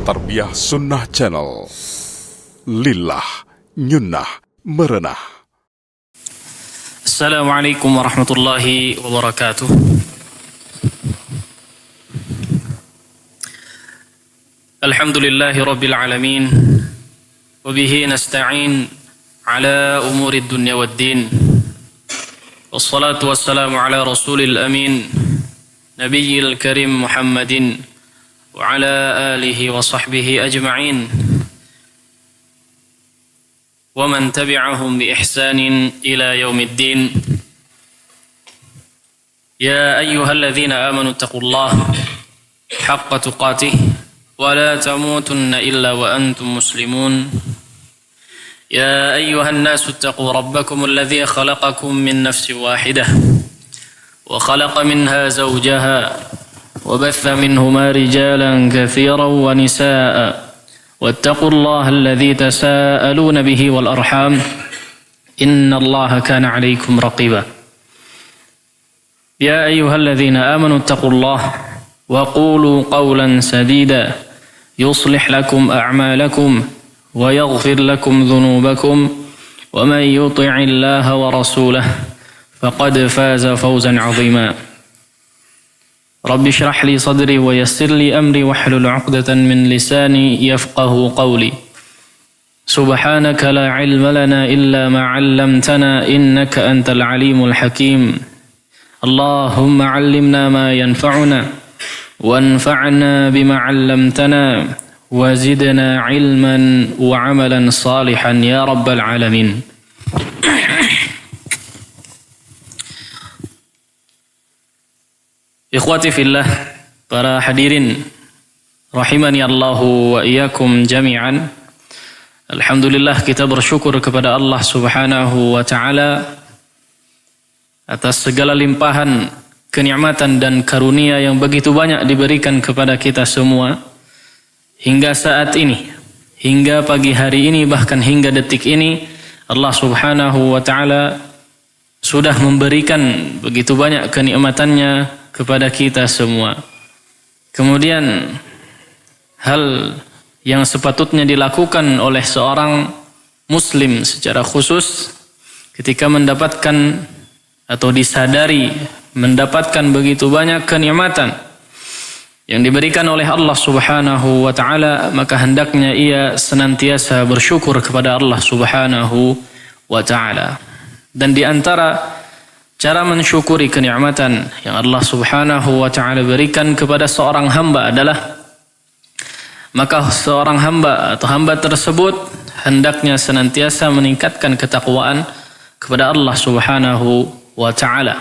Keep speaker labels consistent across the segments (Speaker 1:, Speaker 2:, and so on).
Speaker 1: Tarbiyah Sunnah Channel. Lillah Nyunnah Merenah.
Speaker 2: Assalamualaikum warahmatullahi wabarakatuh. Alhamdulillahi rabbil alamin. Wabihi nasta'in ala umuri dunya waddin. Wassalatu wassalamu ala rasulil amin, Nabiyil karim Muhammadin wa ala alihi wa sahbihi ajma'in wa man tabi'ahum bi ihsanin ila yaumiddin. Ya ayyuhalladzina amanu taqullaha haqqa tuqatih wa la tamutunna illa wa antum muslimun. Ya ayyuhan nasu ittaqu rabbakum alladzi khalaqakum min nafsin wahidah wa khalaqa minha zawjaha وبث منهما رجالا كثيرا ونساء واتقوا الله الذي تساءلون به والأرحام إن الله كان عليكم رقيبا يا أيها الذين آمنوا اتقوا الله وقولوا قولا سديدا يصلح لكم أعمالكم ويغفر لكم ذنوبكم ومن يطع الله ورسوله فقد فاز فوزا عظيما رب اشرح لي صدري ويسر لي أمري واحلل عقدة من لساني يفقه قولي سبحانك لا علم لنا إلا ما علمتنا إنك أنت العليم الحكيم اللهم علمنا ما ينفعنا وانفعنا بما علمتنا وزدنا علما وعملا صالحا يا رب العالمين. Ikhwati fillah, para hadirin rahimani Allahu wa iyyakum jami'an. Alhamdulillah, kita bersyukur kepada Allah Subhanahu wa taala atas segala limpahan kenikmatan dan karunia yang begitu banyak diberikan kepada kita semua hingga saat ini, hingga pagi hari ini, bahkan hingga detik ini. Allah Subhanahu wa taala sudah memberikan begitu banyak kenikmatannya kepada kita semua. Kemudian hal yang sepatutnya dilakukan oleh seorang muslim secara khusus ketika mendapatkan atau disadari mendapatkan begitu banyak kenikmatan yang diberikan oleh Allah Subhanahu wa taala, maka hendaknya ia senantiasa bersyukur kepada Allah Subhanahu wa taala. Dan di antara cara mensyukuri kenikmatan yang Allah Subhanahu wa taala berikan kepada seorang hamba adalah, maka seorang hamba atau hamba tersebut hendaknya senantiasa meningkatkan ketakwaan kepada Allah Subhanahu wa taala.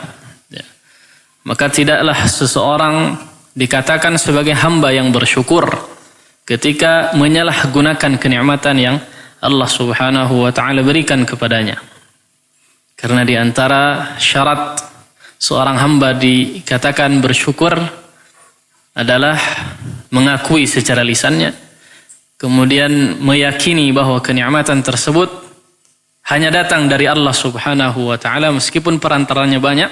Speaker 2: Maka tidaklah seseorang dikatakan sebagai hamba yang bersyukur ketika menyalahgunakan kenikmatan yang Allah Subhanahu wa taala berikan kepadanya. Karena di antara syarat seorang hamba dikatakan bersyukur adalah mengakui secara lisannya, kemudian meyakini bahwa kenikmatan tersebut hanya datang dari Allah Subhanahu wa taala meskipun perantaranya banyak.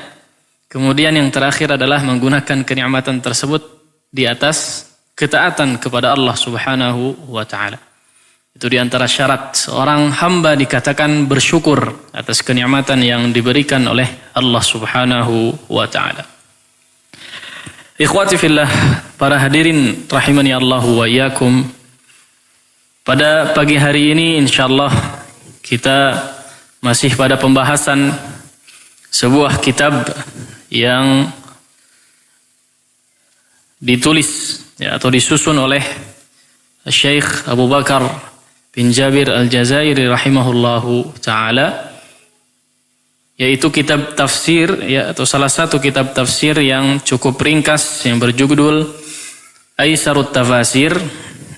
Speaker 2: Kemudian yang terakhir adalah menggunakan kenikmatan tersebut di atas ketaatan kepada Allah Subhanahu wa taala. Itu di antara syarat seorang hamba dikatakan bersyukur atas kenikmatan yang diberikan oleh Allah Subhanahu wa taala. Ikhwati fillah, para hadirin rahimani Allah wa iyyakum. Pada pagi hari ini insyaallah kita masih pada pembahasan sebuah kitab yang ditulis atau disusun oleh Syekh Abu Bakar bin Jabir Al-Jazairi rahimahullahu ta'ala, yaitu kitab tafsir atau salah satu kitab tafsir yang cukup ringkas yang berjudul Aisarut Tafasir,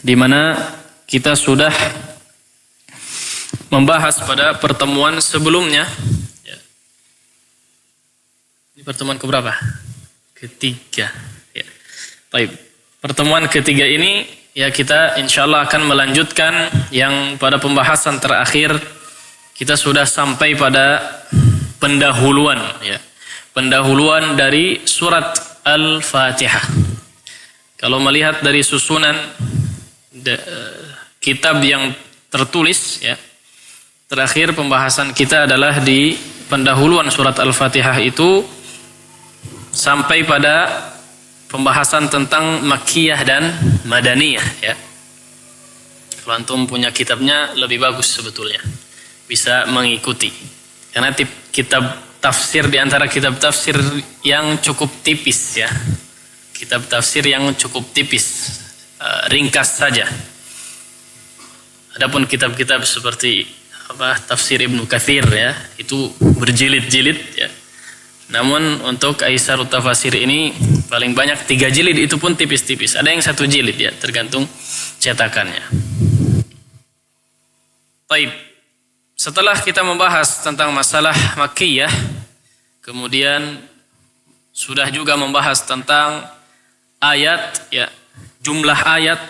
Speaker 2: di mana kita sudah membahas pada pertemuan sebelumnya. Ini pertemuan keberapa? Ketiga. Baik. Pertemuan ketiga ini ya kita insyaallah akan melanjutkan yang pada pembahasan terakhir kita sudah sampai pada pendahuluan pendahuluan dari surat Al-Fatihah. Kalau melihat dari susunan kitab yang tertulis ya. Terakhir pembahasan kita adalah di pendahuluan surat Al-Fatihah itu sampai pada pembahasan tentang Makkiyah dan Madaniyah ya. Kalau antum punya kitabnya lebih bagus sebetulnya. Bisa mengikuti. Karena kitab tafsir di antara kitab tafsir yang cukup tipis ya. Kitab tafsir yang cukup tipis, ringkas saja. Adapun kitab-kitab seperti tafsir Ibnu Katsir ya, itu berjilid-jilid ya. Namun untuk Aisarut Tafasir ini paling banyak 3 jilid, itu pun tipis-tipis. Ada yang 1 jilid ya, tergantung cetakannya. Baik. Setelah kita membahas tentang masalah Makkiyah, kemudian sudah juga membahas tentang ayat ya, jumlah ayat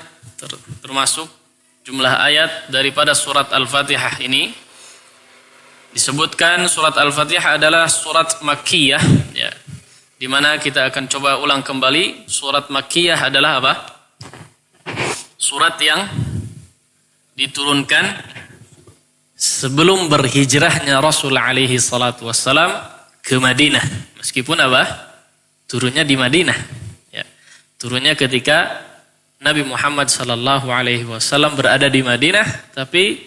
Speaker 2: termasuk jumlah ayat daripada surat Al-Fatihah ini. Disebutkan surat Al-Fatihah adalah surat Makkiyah ya. Di mana kita akan coba ulang kembali, surat Makkiyah adalah apa? Surat yang diturunkan sebelum berhijrahnya Rasul alaihi salatu wassalam ke Madinah. Meskipun apa? Turunnya di Madinah ya. Turunnya ketika Nabi Muhammad sallallahu alaihi wasallam berada di Madinah, tapi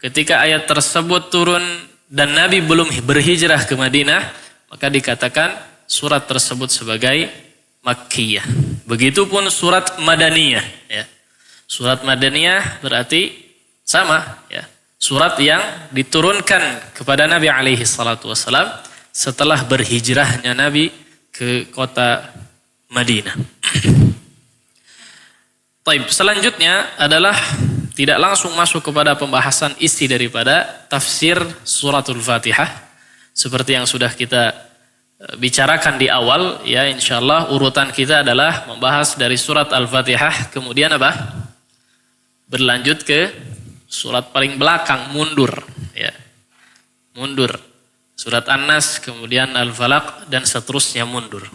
Speaker 2: ketika ayat tersebut turun dan Nabi belum berhijrah ke Madinah, maka dikatakan surat tersebut sebagai Makkiyah. Begitupun surat Madaniyah ya. Surat Madaniyah berarti sama ya. Surat yang diturunkan kepada Nabi alaihi salatu wassalam setelah berhijrahnya Nabi ke kota Madinah. Baik, selanjutnya adalah tidak langsung masuk kepada pembahasan isi daripada tafsir suratul Fatihah seperti yang sudah kita bicarakan di awal ya. Insyaallah urutan kita adalah membahas dari surat Al-Fatihah, kemudian apa? Berlanjut ke surat paling belakang, mundur ya. Mundur. Surat An-Nas, kemudian Al-Falaq dan seterusnya mundur.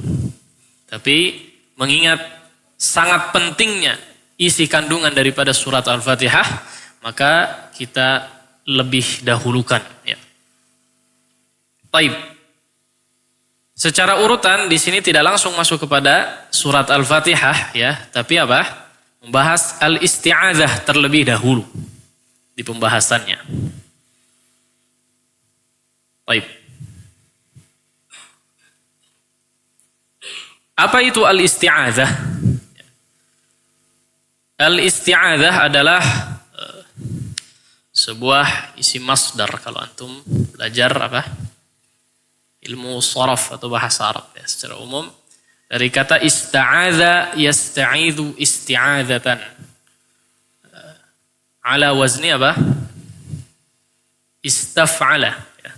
Speaker 2: Tapi mengingat sangat pentingnya isi kandungan daripada surat Al-Fatihah, maka kita lebih dahulukan ya. Baik. Secara urutan di sini tidak langsung masuk kepada surat Al-Fatihah ya, tapi apa? Membahas al-isti'adzah terlebih dahulu di pembahasannya. Baik. Apa itu al-isti'adzah? Al-isti'adzah adalah sebuah isim masdar kalau antum belajar ilmu sharaf atau bahasa Arab ya, secara umum dari kata ista'adza yasta'idzu isti'adzatan. Ala wazni istaf'ala ya.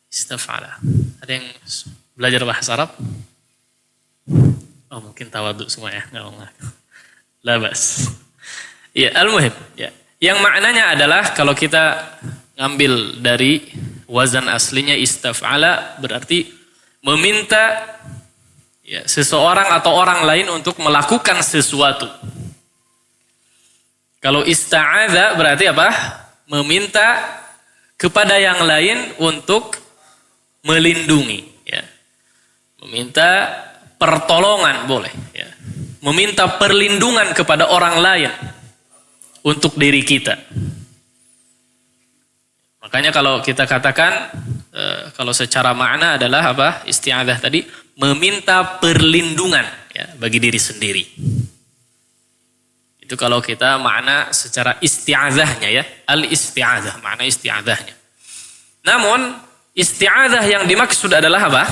Speaker 2: Istaf'ala. Ada yang belajar bahasa Arab? Oh, mungkin tawadhu semua ya, enggak. Labas. Ya, al-muhim ya. Yang maknanya adalah kalau kita ngambil dari wazan aslinya istaf'ala berarti meminta ya, seseorang atau orang lain untuk melakukan sesuatu. Kalau ista'adza berarti apa? Meminta kepada yang lain untuk melindungi ya. Meminta pertolongan boleh ya. Meminta perlindungan kepada orang lain untuk diri kita. Makanya kalau kita katakan kalau secara makna adalah apa? Isti'adzah tadi meminta perlindungan ya, bagi diri sendiri. Itu kalau kita makna secara isti'adzahnya ya, al-isti'adzah, makna isti'adzahnya. Namun isti'adzah yang dimaksud adalah apa?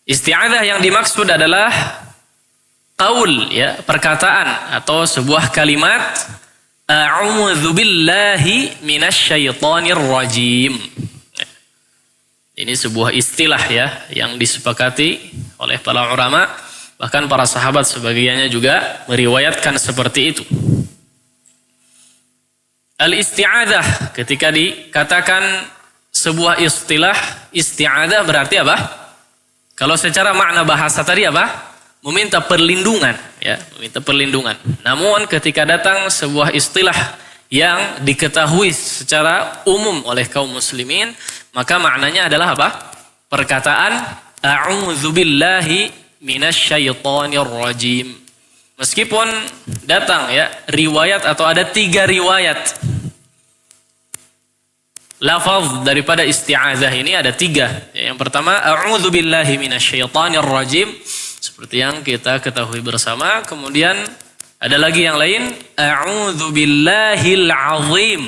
Speaker 2: Isti'adzah yang dimaksud adalah qaul ya, perkataan atau sebuah kalimat a'udzu billahi minasyaitonir rajim. Ini sebuah istilah ya yang disepakati oleh para ulama, bahkan para sahabat sebagiannya juga meriwayatkan seperti itu. Al-isti'adzah ketika dikatakan sebuah istilah isti'adzah berarti apa? Kalau secara makna bahasa tadi apa? meminta perlindungan, ya, meminta perlindungan. Namun ketika datang sebuah istilah yang diketahui secara umum oleh kaum muslimin, maka maknanya adalah apa? Perkataan a'udzubillahi minasyaitonir rajim. Meskipun datang ya riwayat atau ada 3 riwayat lafaz daripada isti'azah ini ada 3. Yang pertama a'udzubillahi minasyaitonir rajim, seperti yang kita ketahui bersama. Kemudian ada lagi yang lain, a'udzubillahil azim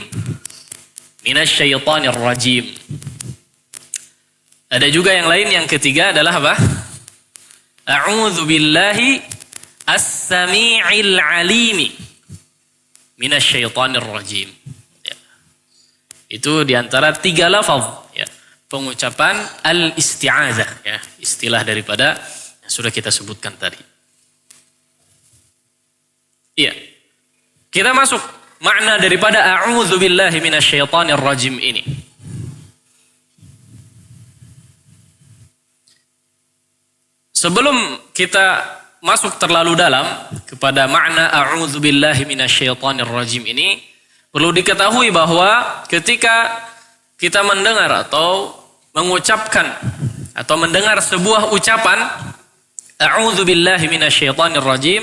Speaker 2: minasyaitonir rajim. Ada juga yang lain, yang ketiga adalah apa? A'udzubillahi as-sami'il alimi minasyaitonir rajim. Ya. Itu diantara 3 lafaz ya, pengucapan al-isti'azah ya, istilah daripada yang sudah kita sebutkan tadi. Iya. Kita masuk makna daripada a'udzubillahi minasyaitonir rajim ini. Sebelum kita masuk terlalu dalam kepada makna a'udzubillahi minasyaitonir rajim ini, perlu diketahui bahwa ketika kita mendengar atau mengucapkan atau mendengar sebuah ucapan a'udzubillahi minasyaitonir rajim,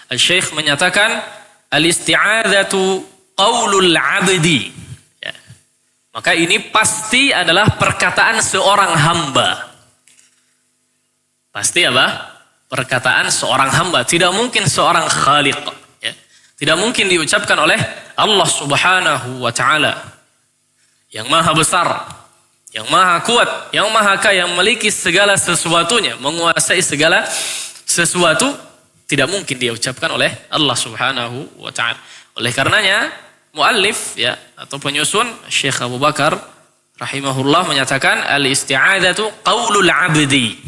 Speaker 2: Al-Syekh menyatakan al-isti'adzatu qaulul 'abdi. Ya. Maka ini pasti adalah perkataan seorang hamba. Pasti apa? Perkataan seorang hamba. Tidak mungkin seorang khaliq. Ya. Tidak mungkin diucapkan oleh Allah Subhanahu wa ta'ala. Yang maha besar, yang maha kuat, yang maha kaya, yang memiliki segala sesuatunya, menguasai segala sesuatu, tidak mungkin dia ucapkan oleh Allah Subhanahu wa ta'ala. Oleh karenanya, muallif ya atau penyusun Syekh Abu Bakar rahimahullah menyatakan al-isti'adzatu qaulul 'abdi.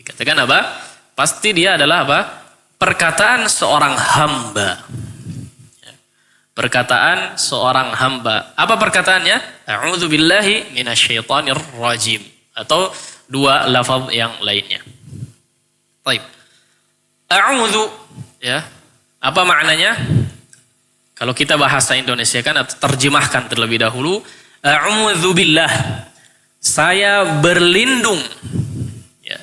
Speaker 2: Dikatakan apa? Pasti dia adalah apa? Perkataan seorang hamba. Ya. Perkataan seorang hamba. Apa perkataannya? A'udzubillahi minasyaitonir rajim. Atau 2 lafaz yang lainnya. Baik. A'udzu ya. Apa maknanya? Kalau kita bahasa Indonesia kan atau terjemahkan terlebih dahulu, a'udzubillah. Saya berlindung. Ya.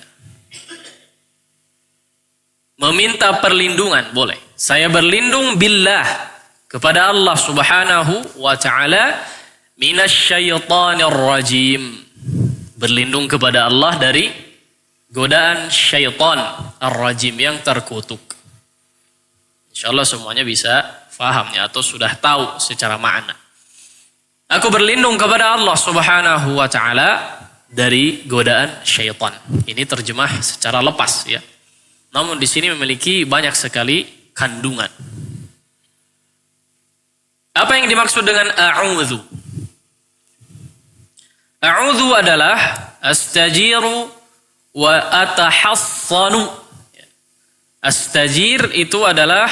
Speaker 2: Meminta perlindungan boleh. Saya berlindung billah kepada Allah Subhanahu wa ta'ala minasyaitonir rajim. Berlindung kepada Allah dari godaan syaitan ar-rajim yang terkutuk. Insyaallah semuanya bisa fahamnya atau sudah tahu secara makna. Aku berlindung kepada Allah Subhanahu wa ta'ala dari godaan syaitan. Ini terjemah secara lepas ya. Namun di sini memiliki banyak sekali kandungan. Apa yang dimaksud dengan a'udzu? A'udzu adalah astajiru wa atahassanu. Astajir itu adalah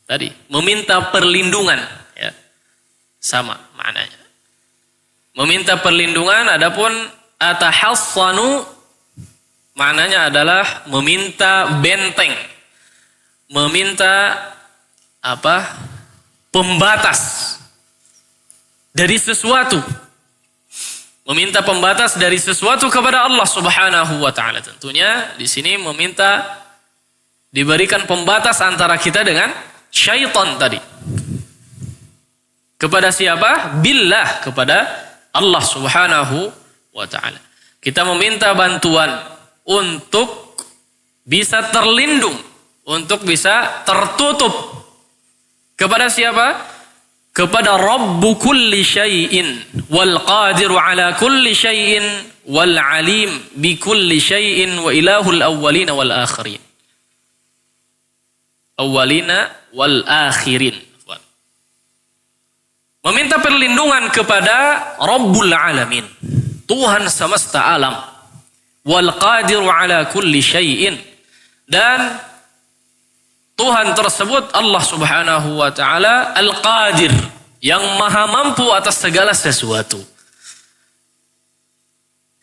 Speaker 2: tadi meminta perlindungan ya. Sama maknanya. Meminta perlindungan, adapun atahassanu maknanya adalah meminta benteng. Meminta apa? Pembatas dari sesuatu. Meminta pembatas dari sesuatu kepada Allah Subhanahu wa ta'ala. Tentunya di sini meminta diberikan pembatas antara kita dengan syaitan tadi. Kepada siapa? Billah, kepada Allah Subhanahu wa ta'ala. Kita meminta bantuan untuk bisa terlindung, untuk bisa tertutup. Kepada siapa? Kepada Rabbu kulli syai'in wal qadiru ala kulli syai'in wal alim bi kulli syai'in wa ilahul awwalina wal akhirin. Awwalina wal akhirin. Meminta perlindungan kepada Rabbul alamin, Tuhan semesta alam, wal qadiru ala kulli syai'in, dan Tuhan tersebut Allah Subhanahu wa ta'ala Al-Qadir, yang maha mampu atas segala sesuatu.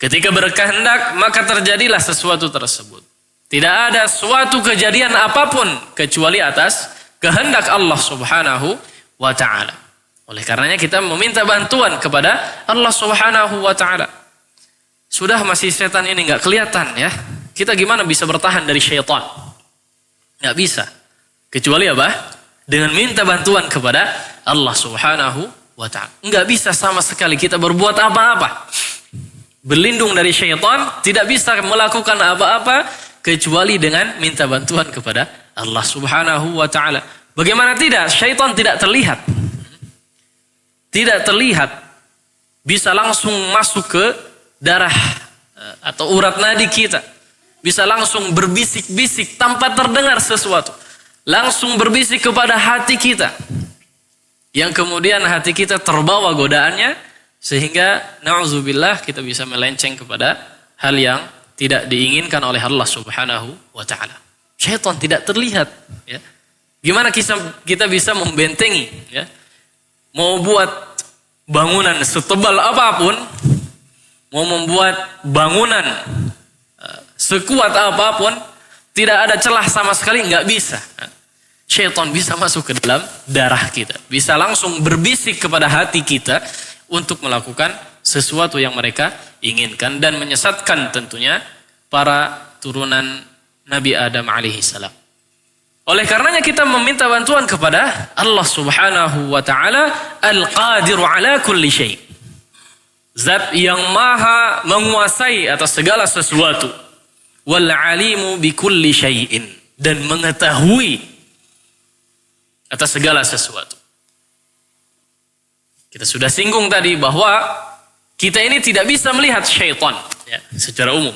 Speaker 2: Ketika berkehendak maka terjadilah sesuatu tersebut. Tidak ada suatu kejadian apapun kecuali atas kehendak Allah Subhanahu wa ta'ala. Oleh karenanya kita meminta bantuan kepada Allah Subhanahu wa ta'ala. Sudah masih setan ini nggak kelihatan ya. Kita gimana bisa bertahan dari syaitan? Nggak bisa. Kecuali apa? Dengan minta bantuan kepada Allah Subhanahu wa ta'ala. Nggak bisa sama sekali kita berbuat apa-apa. Berlindung dari syaitan, tidak bisa melakukan apa-apa kecuali dengan minta bantuan kepada Allah Subhanahu wa ta'ala. Bagaimana tidak? Syaitan tidak terlihat. Tidak terlihat. Bisa langsung masuk ke darah atau urat nadi kita. Bisa langsung berbisik-bisik tanpa terdengar sesuatu. Langsung berbisik kepada hati kita. Yang kemudian hati kita terbawa godaannya. Sehingga na'udzubillah kita bisa melenceng kepada hal yang tidak diinginkan oleh Allah Subhanahu wa ta'ala. Syaitan tidak terlihat. Ya. Gimana kita bisa membentengi? Ya. Mau buat bangunan setebal apapun, mau membuat bangunan sekuat apapun, tidak ada celah sama sekali, nggak bisa. Syaitan bisa masuk ke dalam darah kita. Bisa langsung berbisik kepada hati kita untuk melakukan sesuatu yang mereka inginkan dan menyesatkan tentunya para turunan Nabi Adam alaihi salam. Oleh karenanya kita meminta bantuan kepada Allah Subhanahu wa ta'ala Al-Qadiru ala kulli syai'. Zat yang maha menguasai atas segala sesuatu. Wal alimu bi kulli syai'in. Dan mengetahui atas segala sesuatu. Kita sudah singgung tadi bahwa kita ini tidak bisa melihat syaitan ya, secara umum.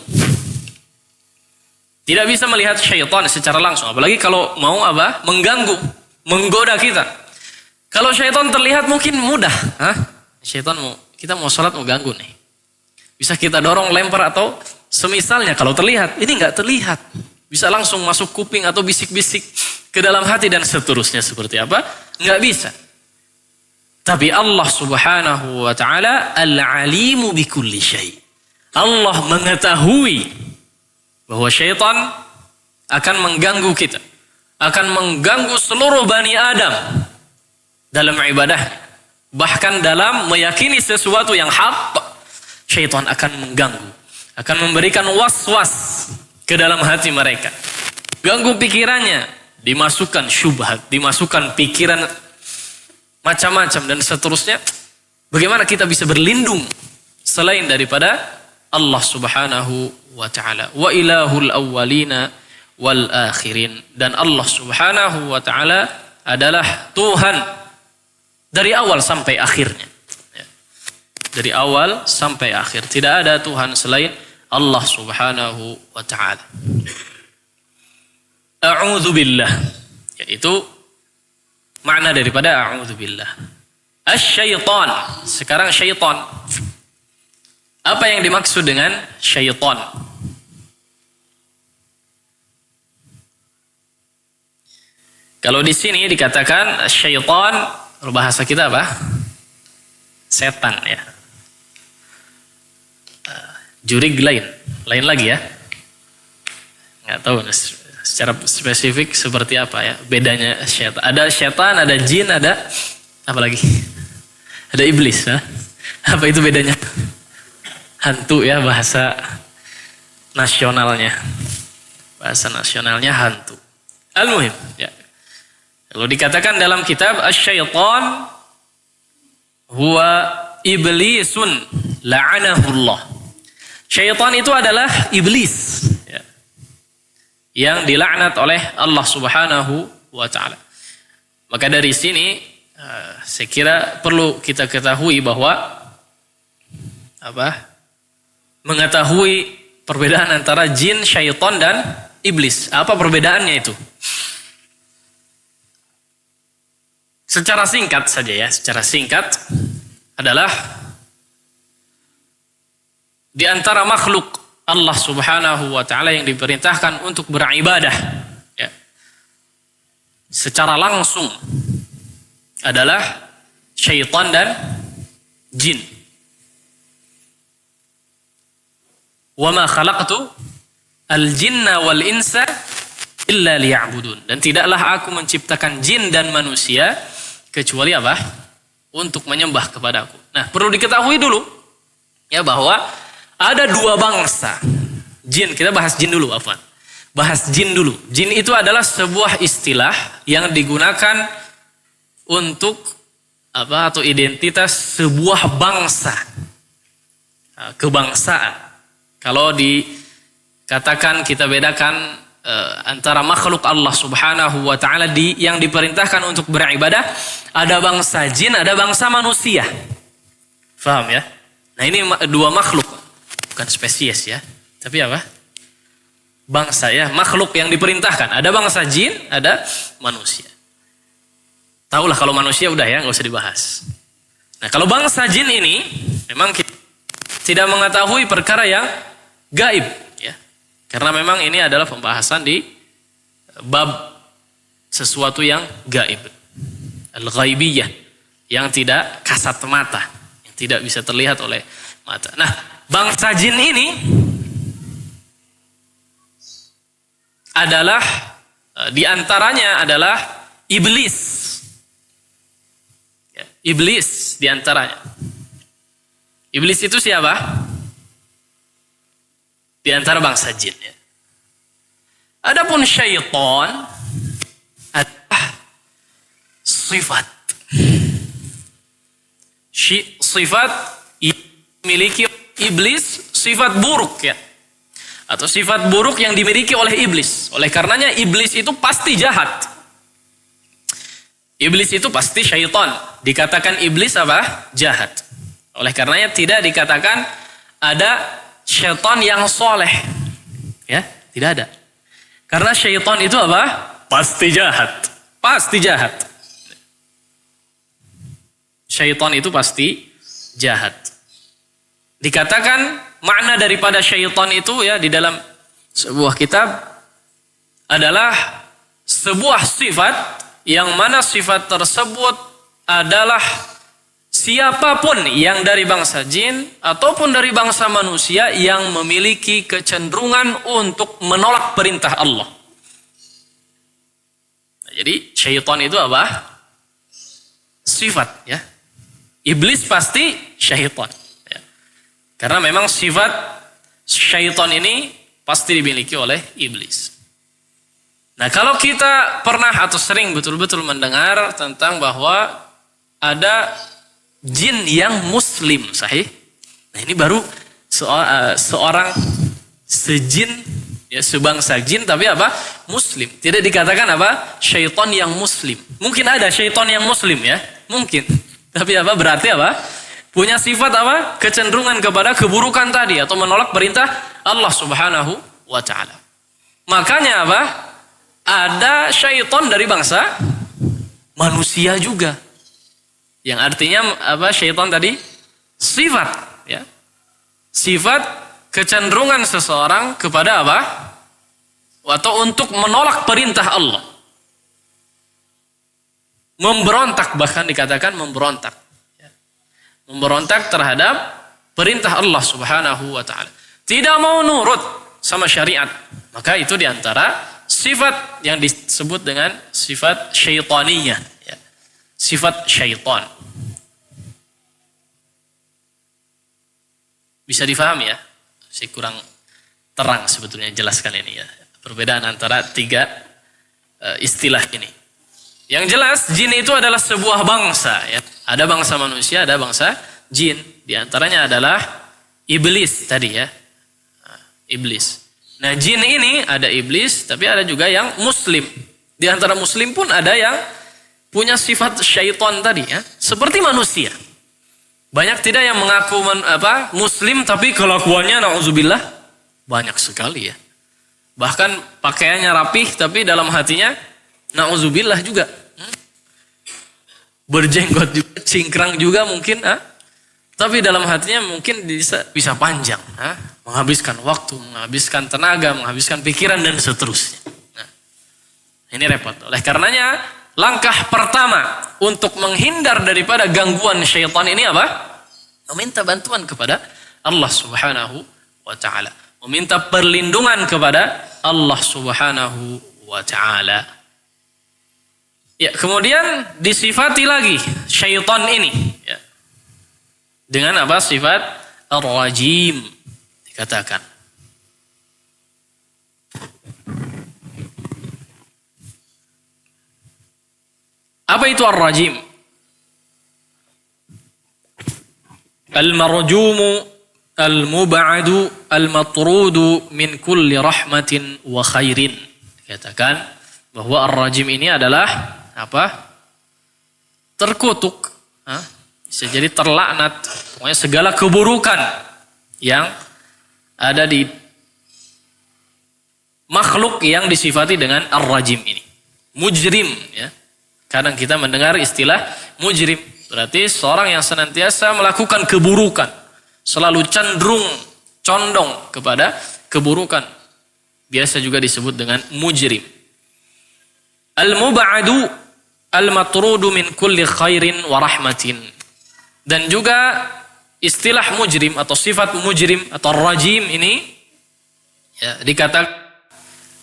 Speaker 2: Tidak bisa melihat syaitan secara langsung. Apalagi kalau mau apa? Mengganggu, menggoda kita. Kalau syaitan terlihat mungkin mudah. Syaitan kita mau sholat mau ganggu nih. Bisa kita dorong, lempar atau semisalnya. Kalau terlihat, ini nggak terlihat. Bisa langsung masuk kuping atau bisik-bisik ke dalam hati dan seterusnya seperti apa? Nggak bisa. Tapi Allah Subhanahu wa ta'ala Al-alimu bi kulli syai'. Allah mengetahui bahwa syaitan akan mengganggu kita. Akan mengganggu seluruh Bani Adam dalam ibadah. Bahkan dalam meyakini sesuatu yang hak, syaitan akan mengganggu. Akan memberikan was-was ke dalam hati mereka. Ganggu pikirannya. Dimasukkan syubhat, dimasukkan pikiran macam-macam dan seterusnya. Bagaimana kita bisa berlindung selain daripada Allah Subhanahu wa ta'ala. Wa ilahul awwalina wal akhirin. Dan Allah Subhanahu wa ta'ala adalah Tuhan dari awal sampai akhirnya. Dari awal sampai akhir. Tidak ada Tuhan selain Allah Subhanahu wa ta'ala. A'udzu billah. Yaitu makna daripada a'udzubillah. Asy-syaitan. Sekarang syaitan. Apa yang dimaksud dengan syaitan? Kalau di sini dikatakan syaitan, bahasa kita apa? Setan ya. Jurig lain lagi ya. Nggak tahu secara spesifik seperti apa ya bedanya syaitan. Ada syaitan, ada jin, ada apa lagi? Ada iblis ya. Apa itu bedanya? Hantu ya, bahasa nasionalnya. Bahasa nasionalnya hantu. Al-muhim ya. Kalau dikatakan dalam kitab asy-syaitan huwa iblisun la'anahullah. Syaitan itu adalah iblis ya, yang dilaknat oleh Allah Subhanahu wa ta'ala. Maka dari sini saya kira perlu kita ketahui bahwa mengetahui perbedaan antara jin, syaitan dan iblis. Apa perbedaannya itu? Secara singkat saja ya, secara singkat adalah di antara makhluk Allah Subhanahu wa ta'ala yang diperintahkan untuk beribadah ya, secara langsung adalah syaitan dan jin. Wa ma khalaqtu al-jinna wal insa illa liya'budun. Dan tidaklah aku menciptakan jin dan manusia kecuali apa? Untuk menyembah kepadaku. Nah, perlu diketahui dulu ya bahwa ada dua bangsa jin. Kita bahas jin dulu, afwan. Bahas jin dulu. Jin itu adalah sebuah istilah yang digunakan untuk apa atau identitas sebuah bangsa. Kebangsaan. Kalau dikatakan kita bedakan antara makhluk Allah Subhanahu wa taala yang diperintahkan untuk beribadah, ada bangsa jin, ada bangsa manusia. Faham ya? Nah, ini dua makhluk, bukan spesies ya. Tapi apa? Bangsa ya, makhluk yang diperintahkan. Ada bangsa jin, ada manusia. Tahulah kalau manusia udah ya, nggak usah dibahas. Nah, kalau bangsa jin ini memang kita tidak mengetahui perkara yang gaib ya. Karena memang ini adalah pembahasan di bab sesuatu yang gaib. Al-ghaibiyah, yang tidak kasat mata, yang tidak bisa terlihat oleh mata. Nah, bangsa jin ini adalah diantaranya adalah iblis. Ya, iblis diantaranya. Iblis itu siapa? Di antara bangsa jin ya. Adapun syaitan adalah sifat. Sifat yang dimiliki iblis, sifat buruk ya. Atau sifat buruk yang dimiliki oleh iblis. Oleh karenanya iblis itu pasti jahat. Iblis itu pasti syaitan. Dikatakan iblis apa? Jahat. Oleh karenanya tidak dikatakan ada syaitan yang soleh. Ya, tidak ada. Karena syaitan itu apa? Pasti jahat. Pasti jahat. Syaitan itu pasti jahat. Dikatakan makna daripada syaitan itu ya di dalam sebuah kitab adalah sebuah sifat yang mana sifat tersebut adalah siapapun yang dari bangsa jin ataupun dari bangsa manusia yang memiliki kecenderungan untuk menolak perintah Allah. Nah, jadi syaitan itu apa? Sifat ya. Iblis pasti syaitan. Ya. Karena memang sifat syaitan ini pasti dimiliki oleh iblis. Nah, kalau kita pernah atau sering betul-betul mendengar tentang bahwa ada jin yang muslim, sahih. Nah, ini baru seorang sejin, ya, sebangsa jin tapi apa? Muslim. Tidak dikatakan apa? Syaitan yang muslim. Mungkin ada syaitan yang muslim ya, mungkin. Tapi apa? Berarti apa? Punya sifat apa? Kecenderungan kepada keburukan tadi atau menolak perintah Allah Subhanahu wa taala. Makanya apa? Ada syaitan dari bangsa manusia juga. Yang artinya apa syaitan tadi? Sifat ya. Sifat kecenderungan seseorang kepada apa? Atau untuk menolak perintah Allah. Memberontak, bahkan dikatakan memberontak. Ya. Memberontak terhadap perintah Allah Subhanahu wa taala. Tidak mau nurut sama syariat. Maka itu diantara sifat yang disebut dengan sifat syaitaniyah. Ya. Sifat syaitan. Bisa difahami ya? Saya kurang terang sebetulnya jelaskan ini ya. Perbedaan antara tiga istilah ini. Yang jelas jin itu adalah sebuah bangsa ya. Ada bangsa manusia, ada bangsa jin. Di antaranya adalah iblis tadi ya. Iblis. Nah, jin ini ada iblis tapi ada juga yang muslim. Di antara muslim pun ada yang punya sifat syaitan tadi ya, seperti manusia. Banyak tidak yang mengaku muslim tapi kelakuannya na'udzubillah banyak sekali ya. Bahkan pakaiannya rapih tapi dalam hatinya na'udzubillah juga. Berjenggot juga, cingkrang juga mungkin, tapi dalam hatinya mungkin bisa panjang, menghabiskan waktu, menghabiskan tenaga, menghabiskan pikiran dan seterusnya. Nah, ini repot. Oleh karenanya langkah pertama untuk menghindar daripada gangguan syaitan ini apa? Meminta bantuan kepada Allah Subhanahu wa taala. meminta perlindungan kepada Allah Subhanahu wa taala. Ya, kemudian disifati lagi syaitan ini ya. Dengan apa? Sifat ar-rajim dikatakan. Apa itu ar-rajim? Al-marjumu al-mub'adu al-matrudu min kulli rahmatin wa khairin. Dikatakan bahwa ar-rajim ini adalah apa? Terkutuk, bisa jadi terlaknat, pokoknya segala keburukan yang ada di makhluk yang disifati dengan ar-rajim ini. Mujrim ya. Kadang kita mendengar istilah mujrim, berarti seorang yang senantiasa melakukan keburukan, selalu cenderung condong kepada keburukan. Biasa juga disebut dengan mujrim. Al-mub'adu al-matrudu min kulli khairin wa rahmatin. Dan juga istilah mujrim atau sifat mujrim atau rajim ini ya, dikatakan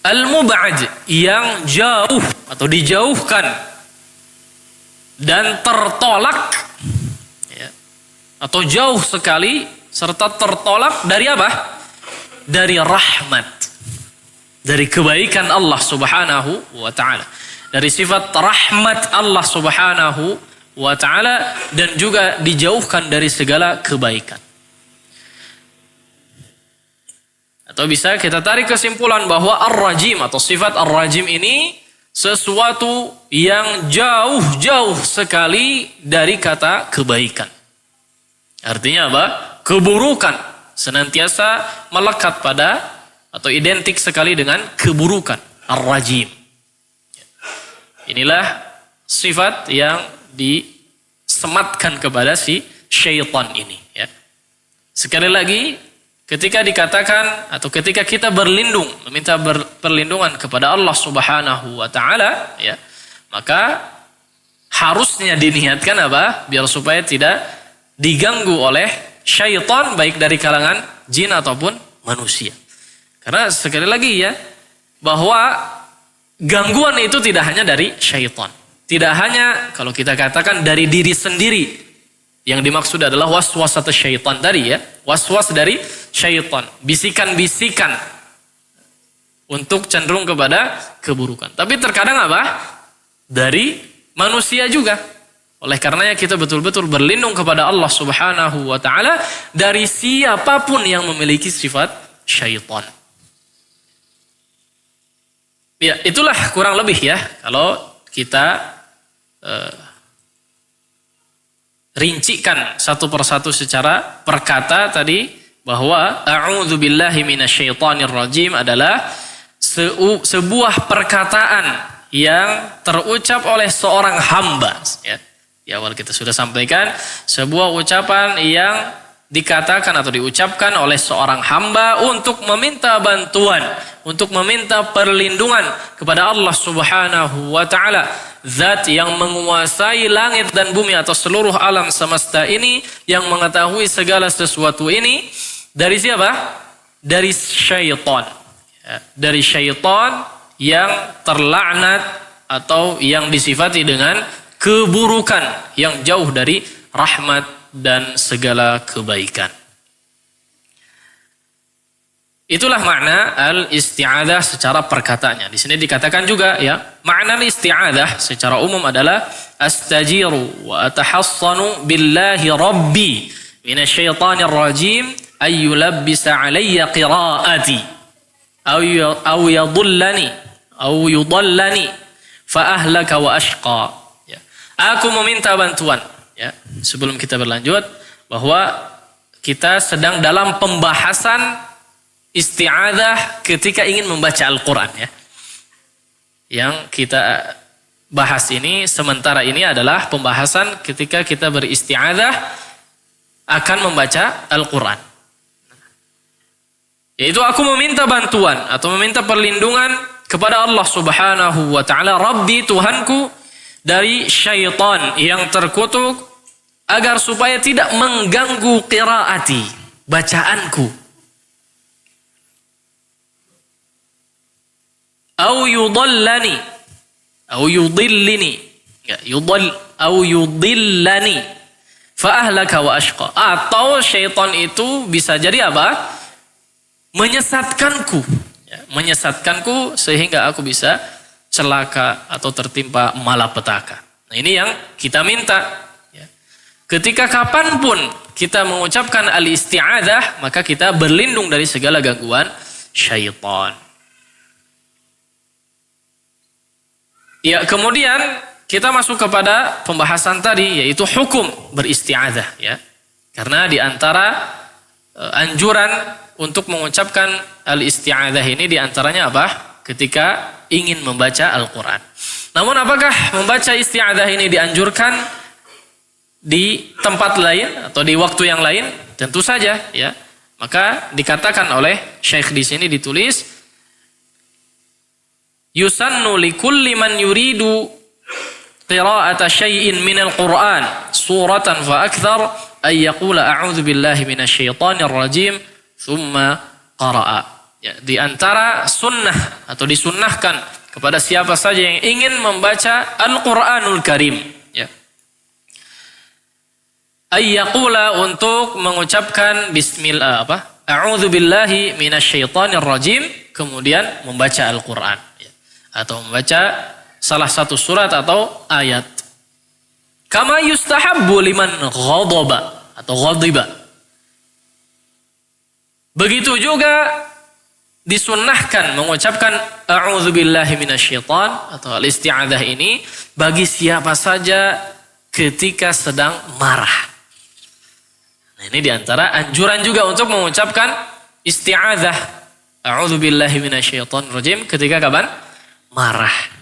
Speaker 2: al-mub'ad, yang jauh atau dijauhkan dan tertolak ya, atau jauh sekali serta tertolak dari apa? Dari rahmat, dari kebaikan Allah Subhanahu wa taala, dari sifat rahmat Allah Subhanahu wa taala, dan juga dijauhkan dari segala kebaikan. Atau bisa kita tarik kesimpulan bahwa ar-rajim atau sifat ar-rajim ini sesuatu yang jauh-jauh sekali dari kata kebaikan. Artinya apa? Keburukan senantiasa melekat pada atau identik sekali dengan keburukan. Ar-rajim. Inilah sifat yang disematkan kepada si syaitan ini. Ya. Sekali lagi, ketika dikatakan atau ketika kita berlindung, meminta perlindungan kepada Allah Subhanahu wa taala, ya, maka harusnya diniatkan apa? Biar supaya tidak diganggu oleh syaitan, baik dari kalangan jin ataupun manusia. Karena sekali lagi ya, bahwa gangguan itu tidak hanya dari syaitan. Tidak hanya kalau kita katakan dari diri sendiri. Yang dimaksud adalah waswas atau syaitan tadi ya. Was-was dari syaitan. Bisikan-bisikan. Untuk cenderung kepada keburukan. Tapi terkadang apa? Dari manusia juga. Oleh karenanya kita betul-betul berlindung kepada Allah Subhanahu wa taala dari siapapun yang memiliki sifat syaitan. Ya, itulah kurang lebih ya kalau kita rincikan satu persatu secara perkata tadi, bahwa a'udzubillahi minasyaitonir rajim adalah sebuah perkataan yang terucap oleh seorang hamba ya. Di awal kita sudah sampaikan, sebuah ucapan yang dikatakan atau diucapkan oleh seorang hamba untuk meminta bantuan, untuk meminta perlindungan kepada Allah Subhanahu wa taala, zat yang menguasai langit dan bumi atau seluruh alam semesta ini, yang mengetahui segala sesuatu ini. Dari siapa? Dari syaitan. Ya, dari syaitan yang terlaknat atau yang disifati dengan keburukan, yang jauh dari rahmat dan segala kebaikan. Itulah makna al-isti'adzah secara perkataannya. Di sini dikatakan juga ya, makna al-isti'adzah secara umum adalah astajiru wa atahassanu billahi rabbi minasyaitonir rajim ayyulabbisa alayya qiraati aw yadullani aw yudallani fa ahlaka wa ashqa. Ya. Aku meminta bantuan ya. Sebelum kita berlanjut, bahwa kita sedang dalam pembahasan isti'adzah ketika ingin membaca Al-Quran ya. Yang kita bahas ini sementara ini adalah pembahasan ketika kita beristi'adzah akan membaca Al-Quran. Yaitu aku meminta bantuan atau meminta perlindungan kepada Allah Subhanahu wa taala, Rabbi, Tuhanku, dari syaitan yang terkutuk, agar supaya tidak mengganggu qiraati, bacaanku. au yudallani au yudillini, enggak, au yudillani fa ahlaka wa ashqa. Atau syaitan itu bisa jadi apa? Menyesatkanku, ya, menyesatkanku sehingga aku bisa celaka atau tertimpa malapetaka. Nah, ini yang kita minta, ya. Ketika kapanpun kita mengucapkan al-isti'adzah, maka kita berlindung dari segala gangguan syaitan. Ya, kemudian kita masuk kepada pembahasan tadi, yaitu hukum beristi'adzah, ya. Karena di antara anjuran untuk mengucapkan al-isti'adzah ini diantaranya apa? Ketika ingin membaca Al-Quran. Namun apakah membaca isti'adzah ini dianjurkan di tempat lain atau di waktu yang lain? Tentu saja, ya. Maka dikatakan oleh Syekh di sini ditulis, yusannu likulli man yuridu qira'ata syai'in minal Qur'an suratan fa akthar ay yaqula a'udzu billahi minasyaitonir rajim thumma qara'a. Ya, di antara sunnah atau disunnahkan kepada siapa saja yang ingin membaca Al-Qur'anul Karim, ya, ay yaqula, untuk mengucapkan bismillah, a'udzu billahi minasyaitonir rajim, kemudian membaca Al-Qur'an, ya, atau membaca salah satu surat atau ayat. Kama yustahabbu liman ghadaba atau ghadiba. Begitu juga disunnahkan mengucapkan a'udzubillahi minasyaitan atau al-isti'adzah ini bagi siapa saja ketika sedang marah. Nah, ini diantara anjuran juga untuk mengucapkan isti'adzah a'udzubillahi minasyaitonir rajim ketika kapan? Marah.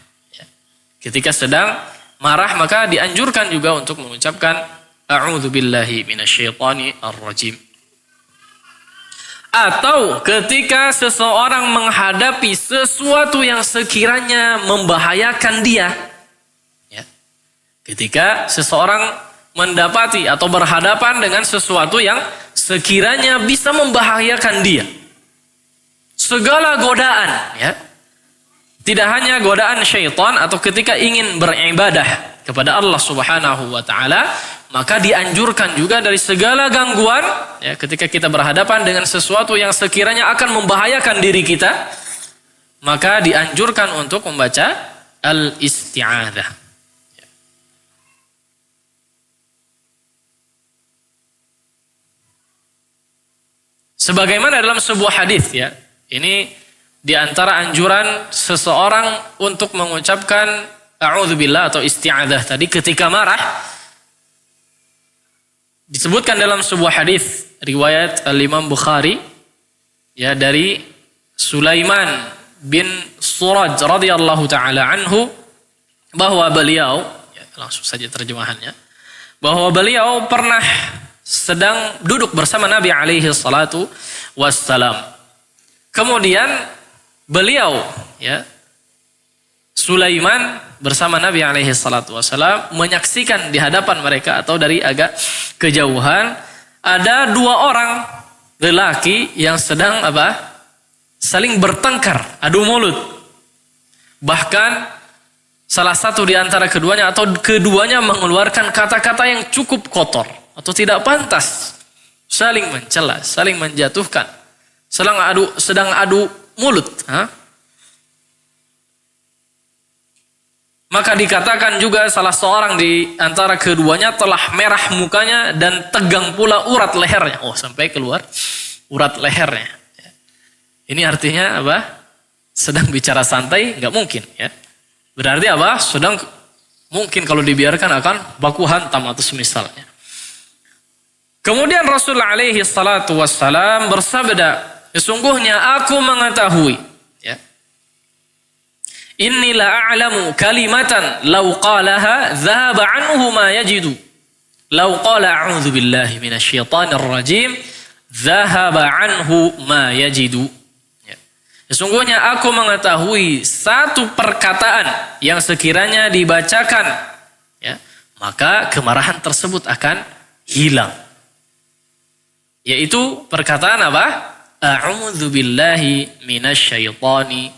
Speaker 2: Ketika sedang marah maka dianjurkan juga untuk mengucapkan a'udzubillahi minasyaitonir rajim. Atau ketika seseorang menghadapi sesuatu yang sekiranya membahayakan dia, ya. Ketika seseorang mendapati atau berhadapan dengan sesuatu yang sekiranya bisa membahayakan dia, segala godaan, ya, tidak hanya godaan syaitan, atau ketika ingin beribadah kepada Allah Subhanahu wa taala, maka dianjurkan juga dari segala gangguan, ya, ketika kita berhadapan dengan sesuatu yang sekiranya akan membahayakan diri kita, maka dianjurkan untuk membaca al-isti'adzah. Ya. Sebagaimana dalam sebuah hadis, ya, ini di antara anjuran seseorang untuk mengucapkan a'udzubillah atau isti'adzah tadi ketika marah. Disebutkan dalam sebuah hadis riwayat Al-Imam Bukhari, ya, dari Sulaiman bin Suraj radhiyallahu taala anhu, bahwa beliau, ya, langsung saja terjemahannya, bahwa beliau pernah sedang duduk bersama Nabi alaihi salatu wassalam. Kemudian beliau, ya, Sulaiman bersama Nabi alaihi salatu wassalam menyaksikan di hadapan mereka atau dari agak kejauhan ada dua orang lelaki yang sedang saling bertengkar, adu mulut. Bahkan salah satu di antara keduanya atau keduanya mengeluarkan kata-kata yang cukup kotor atau tidak pantas, saling mencela, saling menjatuhkan, sedang adu mulut. Maka dikatakan juga salah seorang di antara keduanya telah merah mukanya dan tegang pula urat lehernya. Oh, sampai keluar urat lehernya. Ini artinya apa? Sedang bicara santai, nggak mungkin, ya. Berarti apa? Sedang mungkin kalau dibiarkan akan baku hantam atau semisalnya. Kemudian Rasulullah alaihi salatu wassalam bersabda, sesungguhnya aku mengetahui, ya, inni la a'lamu kalimatan law qalaha dhahaba anhu ma yajidu. Law qala a'udzu billahi minasyaitonir rajim dhahaba anhu ma yajidu. Ya. Sesungguhnya aku mengetahui satu perkataan yang sekiranya dibacakan, ya, maka kemarahan tersebut akan hilang. Yaitu perkataan apa? A'udzu billahi minasyaitonir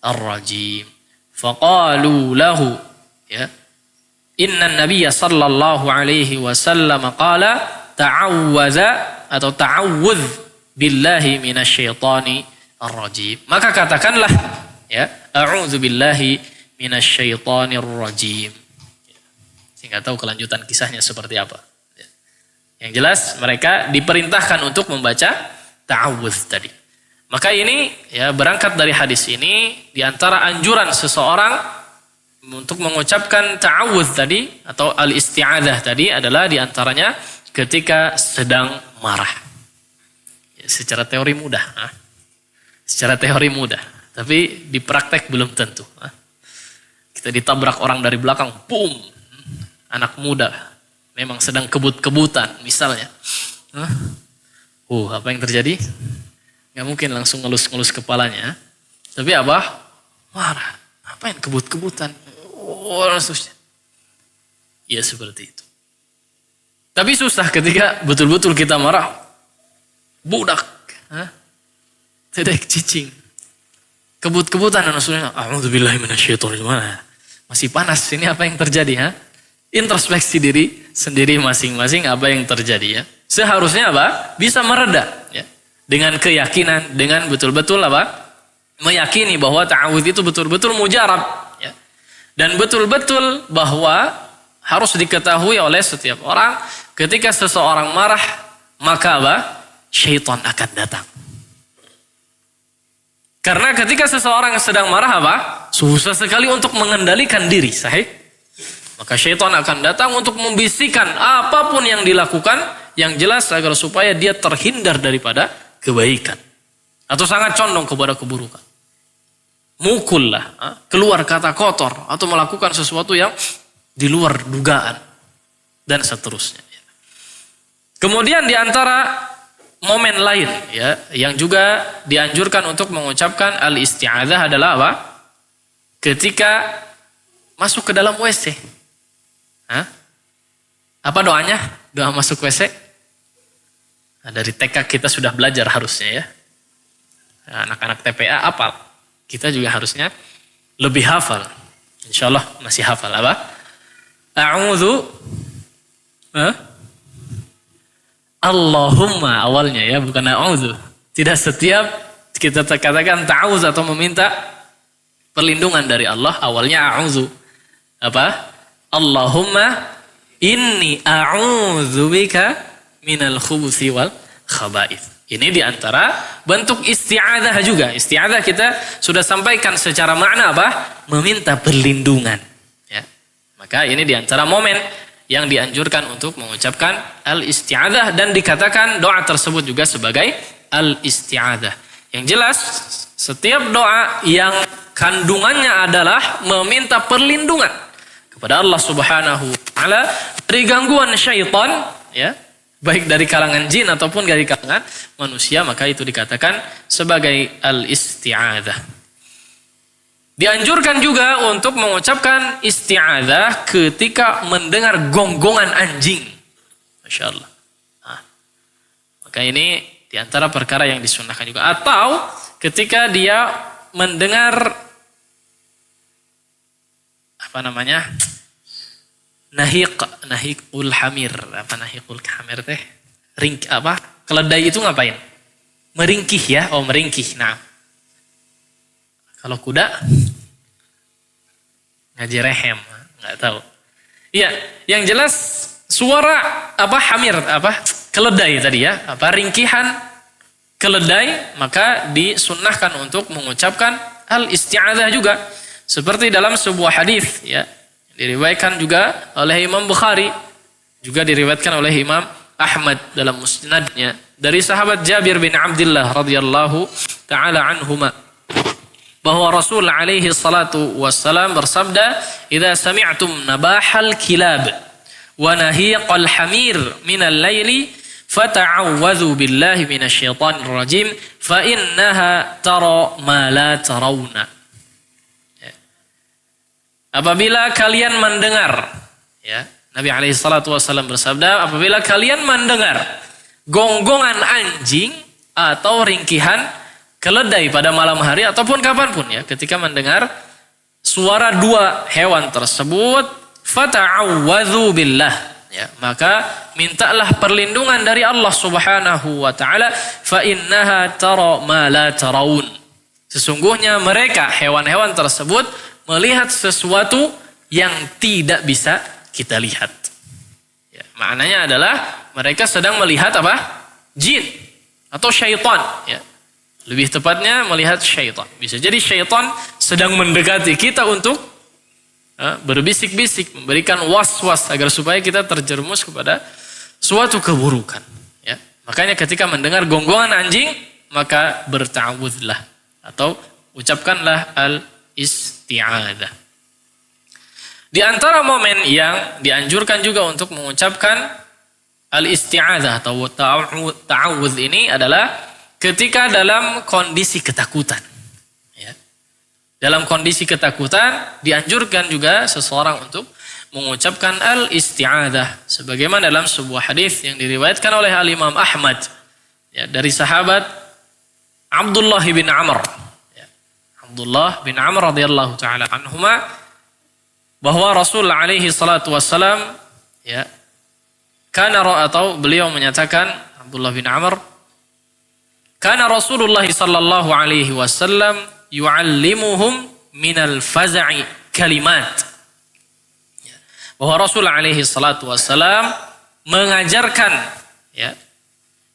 Speaker 2: ar-rajim. Faqalu lahu ya. Inna nabiyya sallallahu alaihi wasallam qala ta'awwaza atau ta'awudz billahi minasyaitani ar-rajim. Maka katakanlah ya, a'udzu billahi minasyaitonir rajim. Saya nggak tahu kelanjutan kisahnya seperti apa. Yang jelas mereka diperintahkan untuk membaca ta'awudz tadi. Maka ini ya berangkat dari hadis ini, di antara anjuran seseorang untuk mengucapkan ta'awudz tadi atau al-isti'adzah tadi adalah di antaranya ketika sedang marah. Ya, secara teori mudah. Secara teori mudah. Tapi di praktek belum tentu. Kita ditabrak orang dari belakang, boom. Anak muda memang sedang kebut-kebutan misalnya. Apa yang terjadi? Gak mungkin langsung ngelus-ngelus kepalanya. Tapi apa? Marah. Apa yang kebut-kebutan? Susah. Ya seperti itu. Tapi susah ketika betul-betul kita marah. Budak. Tidak cicing. Kebut-kebutan dan maksudnya. A'udzubillahi minasyaitonir rajim. Masih panas. Ini apa yang terjadi? Introspeksi diri sendiri masing-masing apa yang terjadi ya. Seharusnya apa? Bisa mereda ya. Dengan keyakinan, dengan betul-betul apa? Meyakini bahwa ta'awudz itu betul-betul mujarab ya. Dan betul-betul bahwa harus diketahui oleh setiap orang ketika seseorang marah maka apa? Syaitan akan datang. Karena ketika seseorang sedang marah apa? Susah sekali untuk mengendalikan diri, sahih? Maka syaitan akan datang untuk membisikkan apapun yang dilakukan yang jelas agar supaya dia terhindar daripada kebaikan. Atau sangat condong kepada keburukan. Mukul lah, keluar kata kotor atau melakukan sesuatu yang di luar dugaan dan seterusnya. Kemudian di antara momen lain ya yang juga dianjurkan untuk mengucapkan al-isti'adzah adalah apa? Ketika masuk ke dalam WC. Apa doanya? Doa masuk WC? Nah, dari TK kita sudah belajar harusnya ya. Anak-anak TPA hafal. Kita juga harusnya lebih hafal. Insya Allah masih hafal apa? A'udzu Allahumma awalnya ya, bukan a'udzu. Tidak setiap kita katakan ta'awuz atau meminta perlindungan dari Allah, awalnya a'udzu. Apa? Allahumma inni a'udzubika minal khubuthi wal khaba'ith. Ini diantara bentuk isti'adzah juga. Isti'adzah kita sudah sampaikan secara makna apa? Meminta perlindungan. Ya. Maka ini diantara momen yang dianjurkan untuk mengucapkan al-isti'adzah dan dikatakan doa tersebut juga sebagai al-isti'adzah. Yang jelas setiap doa yang kandungannya adalah meminta perlindungan kepada Allah Subhanahu wa taala dari gangguan syaitan ya, baik dari kalangan jin ataupun dari kalangan manusia, maka itu dikatakan sebagai al-isti'adzah. Dianjurkan juga untuk mengucapkan isti'adzah ketika mendengar gonggongan anjing. Masya Allah. Maka ini diantara perkara yang disunnahkan juga. Atau ketika dia mendengar nahiqul hamir. Apa nahiqul hamir teh? Keledai itu ngapain? Meringkih ya, meringkih. Nah, kalau kuda ngaji rehem, nggak tahu. Iya, yang jelas suara hamir keledai tadi ya, ringkihan keledai, maka disunnahkan untuk mengucapkan al-isti'adzah juga. Seperti dalam sebuah hadis ya, diriwayatkan juga oleh Imam Bukhari, juga diriwayatkan oleh Imam Ahmad dalam musnadnya dari sahabat Jabir bin Abdullah radhiyallahu taala anhuma, bahwa Rasul alaihi salatu wassalam bersabda, "Idza sami'tum nabahal kilab wa nahiqal hamir minal laili fata'awwadzu billahi minasyaitonir rajim fa innaha tara ma la tarawna." Apabila kalian mendengar, ya, Nabi alaihi salatu wasallam bersabda, apabila kalian mendengar gonggongan anjing atau ringkihan keledai pada malam hari ataupun kapanpun ya, ketika mendengar suara dua hewan tersebut, fata'awwadzu billah, ya, maka mintalah perlindungan dari Allah Subhanahu wa taala, fa innaha tara ma la taraun. Sesungguhnya mereka hewan-hewan tersebut melihat sesuatu yang tidak bisa kita lihat. Ya, maknanya adalah mereka sedang melihat apa? Jin atau syaitan, ya. Lebih tepatnya melihat syaitan. Bisa jadi syaitan sedang mendekati kita untuk berbisik-bisik, memberikan was-was agar supaya kita terjerumus kepada suatu keburukan. Ya. Makanya ketika mendengar gonggongan anjing, maka berta'awudzlah atau ucapkanlah al-isti'adzah. Di antara momen yang dianjurkan juga untuk mengucapkan al-isti'adzah atau ta'awudz ini adalah ketika dalam kondisi ketakutan. Ya. Dalam kondisi ketakutan dianjurkan juga seseorang untuk mengucapkan al-isti'adzah. Sebagaimana dalam sebuah hadis yang diriwayatkan oleh Al-Imam Ahmad, ya, dari sahabat Abdullah bin Amr. Ya. Abdullah bin Amr radhiyallahu ta'ala anhuma, bahwa Rasul alaihi salatu wassalam, ya, atau beliau menyatakan, Abdullah bin Amr, kana Rasulullah sallallahu alaihi wasallam yu'allimuhum minal faza'i kalimat. Bahwa Rasul alaihi salatu wasallam mengajarkan, ya,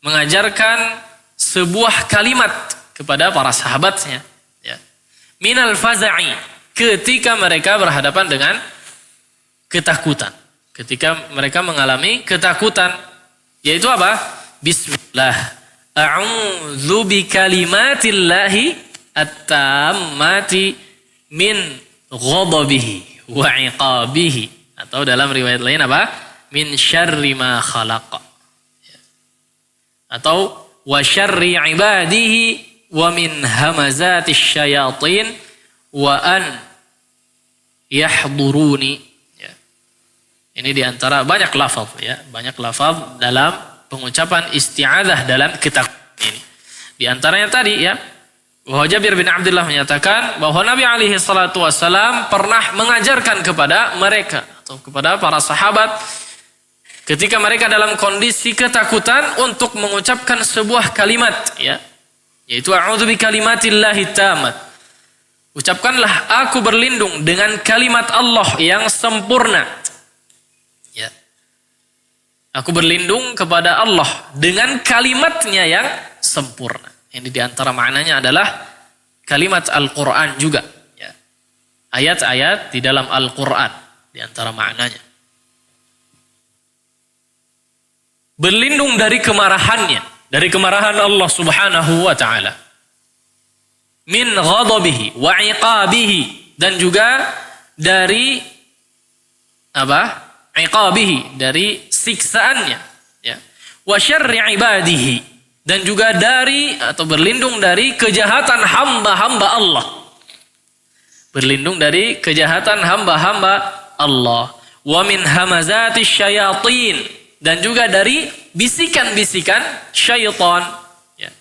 Speaker 2: mengajarkan sebuah kalimat kepada para sahabatnya, ya. Minal faza'i, ketika mereka berhadapan dengan ketakutan. Ketika mereka mengalami ketakutan, yaitu apa? Bismillah. A'udzu bikalimatillahi at-tammati min ghadabihi wa iqabihi, atau dalam riwayat lain apa? Min syarri ma khalaq. Atau wa syarri ibadihi wa min hamazatis syayatin wa an yahduruni. Ya. Ini diantara banyak lafaz, ya, banyak lafaz dalam pengucapan isti'adzah dalam kitab ini. Di antaranya tadi, ya, bahwa Jabir bin Abdullah menyatakan bahwa Nabi alaihi salatu wassalam pernah mengajarkan kepada mereka atau kepada para sahabat ketika mereka dalam kondisi ketakutan untuk mengucapkan sebuah kalimat, ya, yaitu a'udzu bikalimatillahi tammat. Ucapkanlah aku berlindung dengan kalimat Allah yang sempurna. Aku berlindung kepada Allah dengan kalimatnya yang sempurna. Ini diantara maknanya adalah kalimat Al-Quran juga. Ya. Ayat-ayat di dalam Al-Quran diantara maknanya. Berlindung dari kemarahannya, dari kemarahan Allah Subhanahu wa ta'ala. Min ghadabihi wa iqabihi, dan juga dari apa? Iqabihi, dari siksaannya, ya. Wa syarri ibadihi, dan juga dari atau berlindung dari kejahatan hamba-hamba Allah. Berlindung dari kejahatan hamba-hamba Allah. Wa min hamazati syayatin, dan juga dari bisikan-bisikan syaitan, ya.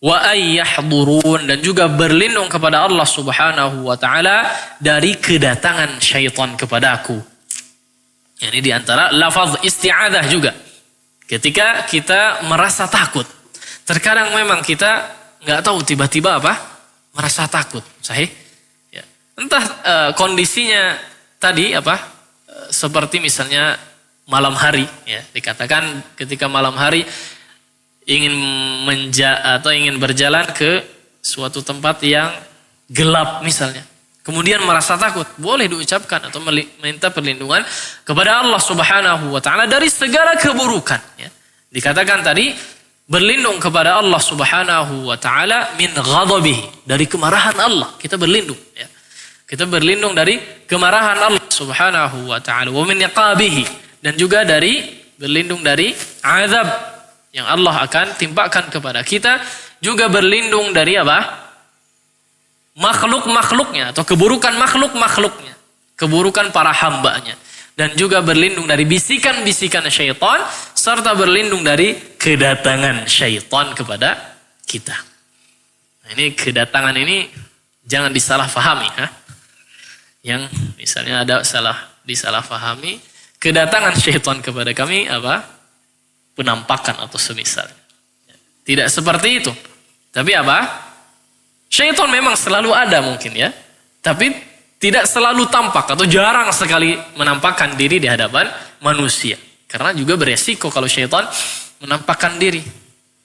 Speaker 2: Wa ayyahdurun, dan juga berlindung kepada Allah Subhanahu wa taala dari kedatangan syaitan kepadaku. Ini diantara lafaz isti'adzah juga. Ketika kita merasa takut, terkadang memang kita nggak tahu tiba-tiba apa merasa takut, sahih? Ya. Entah kondisinya tadi apa, seperti misalnya malam hari, ya, dikatakan ketika malam hari ingin ingin berjalan ke suatu tempat yang gelap misalnya, kemudian merasa takut, boleh diucapkan atau minta perlindungan kepada Allah Subhanahu wa taala dari segala keburukan, ya. Dikatakan tadi berlindung kepada Allah Subhanahu wa taala min ghadabihi, dari kemarahan Allah, kita berlindung, ya. Kita berlindung dari kemarahan Allah Subhanahu wa taala, wa min iqabihi, dan juga dari berlindung dari azab yang Allah akan timpakan kepada kita, juga berlindung dari apa? Makhluk-makhluknya atau keburukan makhluk-makhluknya, keburukan para hambanya, dan juga berlindung dari bisikan-bisikan syaitan serta berlindung dari kedatangan syaitan kepada kita. Nah, ini kedatangan ini jangan disalahfahami. Yang misalnya ada disalahfahami, kedatangan syaitan kepada kami apa? Penampakan atau semisal. Tidak seperti itu. Tapi apa? Syaitan memang selalu ada mungkin ya. Tapi tidak selalu tampak atau jarang sekali menampakkan diri di hadapan manusia. Karena juga beresiko kalau syaitan menampakkan diri.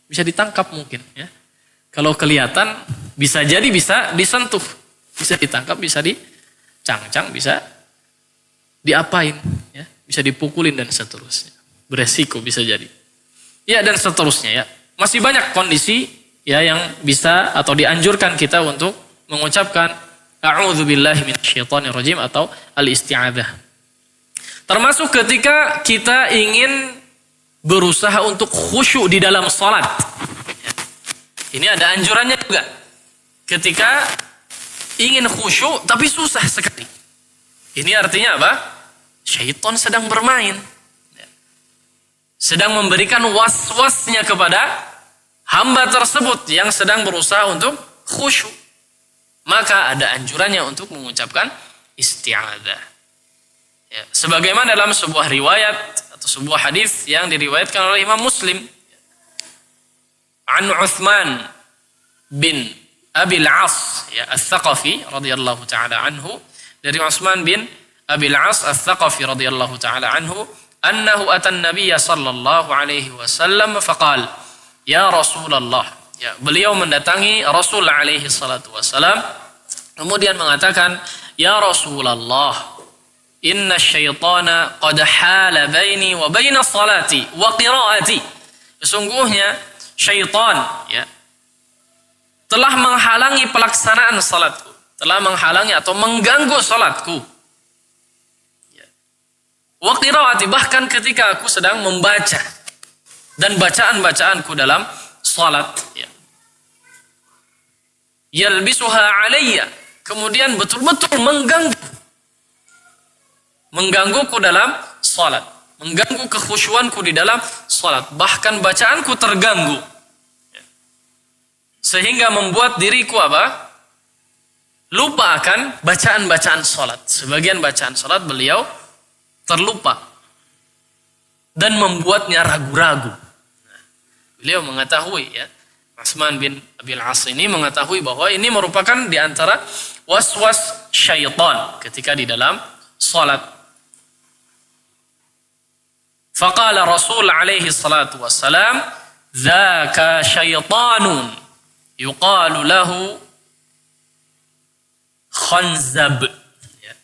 Speaker 2: Bisa ditangkap mungkin ya. Kalau kelihatan bisa jadi bisa disentuh. Bisa ditangkap, bisa dicangcang, bisa diapain. Ya. Bisa dipukulin dan seterusnya. Beresiko bisa jadi. Ya dan seterusnya ya. Masih banyak kondisi ya yang bisa atau dianjurkan kita untuk mengucapkan a'udzubillahi minasyaitonirrajim atau al-isti'adzah. Termasuk ketika kita ingin berusaha untuk khusyuk di dalam salat. Ini ada anjurannya juga. Ketika ingin khusyuk tapi susah sekali. Ini artinya apa? Syaitan sedang bermain. Sedang memberikan was-wasnya kepada hamba tersebut yang sedang berusaha untuk khusyuk. Maka ada anjurannya untuk mengucapkan isti'adzah. Ya, sebagaimana dalam sebuah riwayat atau sebuah hadis yang diriwayatkan oleh Imam Muslim, an Uthman bin Abil As ya Ats-Tsaqafi radhiyallahu taala anhu, dari Utsman bin Abil As Ats-Tsaqafi radhiyallahu taala anhu, annahu atan nabiyya sallallahu alaihi wasallam faqala ya Rasulullah, ya beliau mendatangi Rasul alaihi salatu wasallam kemudian mengatakan, ya Rasulullah, inna syaitana qad hala baini wa baina salati wa qiraati. Sesungguhnya syaitan ya telah menghalangi pelaksanaan salatku, telah menghalangi atau mengganggu salatku. Ya. Wa qiraati, bahkan ketika aku sedang membaca dan bacaan-bacaanku dalam salat ya. Yalbisuha alayya, kemudian betul-betul menggangguku dalam salat, mengganggu kekhusyuanku di dalam salat, bahkan bacaanku terganggu, sehingga membuat diriku apa? Lupa akan bacaan-bacaan salat. Sebagian bacaan salat beliau terlupa dan membuatnya ragu-ragu. Beliau mengetahui ya, Utsman bin Abil As ini mengetahui bahwa ini merupakan di antara was-was syaitan ketika di dalam salat. Faqala Rasul alaihi salatu wassalam, dzaka syaitanun yuqalu lahu Khanzab. Ya.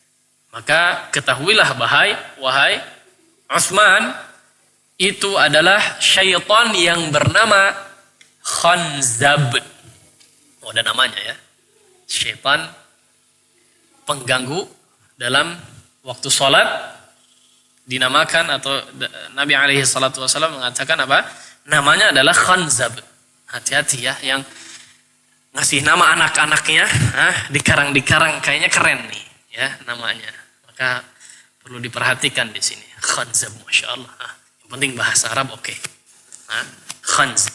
Speaker 2: Maka ketahuilah wahai Utsman, itu adalah syaitan yang bernama Khanzab. Oh, ada namanya ya. Syaitan pengganggu dalam waktu sholat dinamakan, atau Nabi alaihi salatu wasallam mengatakan apa? Namanya adalah Khanzab. Hati-hati ya yang ngasih nama anak-anaknya dikarang-dikarang, kayaknya keren nih ya namanya. Maka perlu diperhatikan di sini. Khanzab, Masya Allah. Yang penting bahasa Arab oke. Khanzab.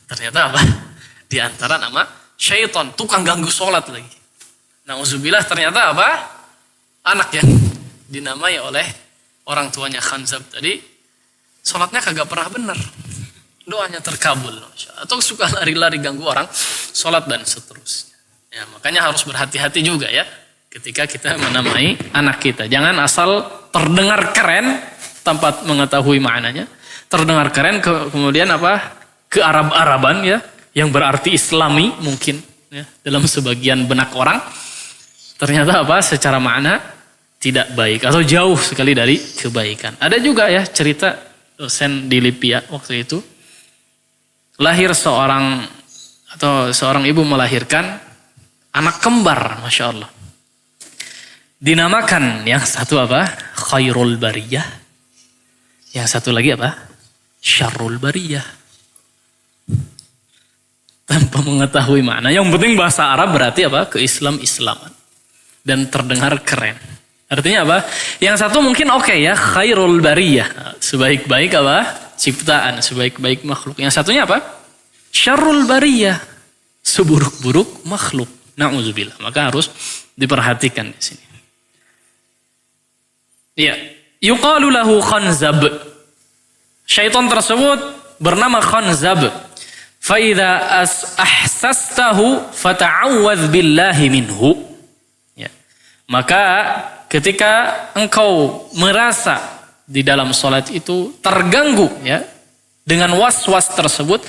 Speaker 2: Ternyata apa? Di antara nama syaitan, tukang ganggu sholat lagi. Nauzubillah, ternyata apa? Anak yang dinamai oleh orang tuanya Khanzab tadi, sholatnya kagak pernah benar, doanya terkabul, atau suka lari-lari ganggu orang sholat dan seterusnya. Ya, makanya harus berhati-hati juga ya ketika kita menamai anak kita. Jangan asal terdengar keren tanpa mengetahui maknanya, terdengar keren kemudian apa? Kearab-araban ya, yang berarti Islami mungkin ya, dalam sebagian benak orang. Ternyata apa? Secara makna tidak baik atau jauh sekali dari kebaikan. Ada juga ya cerita dosen di Lipia waktu itu. Lahir seorang ibu melahirkan anak kembar, Masya Allah. Dinamakan yang satu apa? Khairul Bariyah. Yang satu lagi apa? Syarrul Bariyah. Tanpa mengetahui makna. Yang penting bahasa Arab berarti apa? Keislam-islaman. Dan terdengar keren. Artinya apa? Yang satu mungkin oke ya, khairul bariyah. Sebaik-baik apa? Ciptaan, sebaik-baik makhluk. Yang satunya apa? Syarrul bariyah. Seburuk-buruk makhluk. Na'udzubillah. Maka harus diperhatikan di sini. Ya, yuqalu lahu khanzab. Syaitan tersebut bernama Khanzab. Fa idza ahsastahu fata'awwadz billahi minhu. Ya. Maka ketika engkau merasa di dalam salat itu terganggu ya dengan was-was tersebut,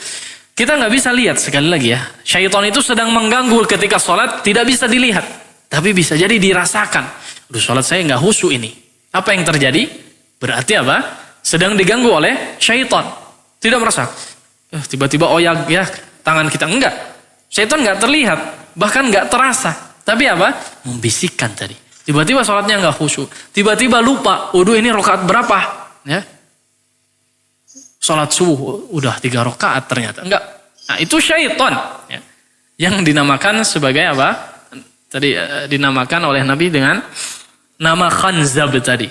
Speaker 2: kita nggak bisa lihat sekali lagi ya. Syaitan itu sedang mengganggu ketika salat tidak bisa dilihat, tapi bisa jadi dirasakan. Aduh, salat saya nggak khusyuk ini. Apa yang terjadi? Berarti apa? Sedang diganggu oleh syaitan. Tidak merasa. Tiba-tiba oyak ya tangan kita. Enggak. Syaitan nggak terlihat. Bahkan nggak terasa. Tapi apa? Membisikkan tadi. Tiba-tiba sholatnya nggak khusyuk. Tiba-tiba lupa. Waduh, ini rakaat berapa? Ya. Sholat subuh. Udah 3 rakaat ternyata. Enggak. Nah, itu syaitan. Ya. Yang dinamakan sebagai apa? Tadi dinamakan oleh Nabi dengan nama Khanzab tadi.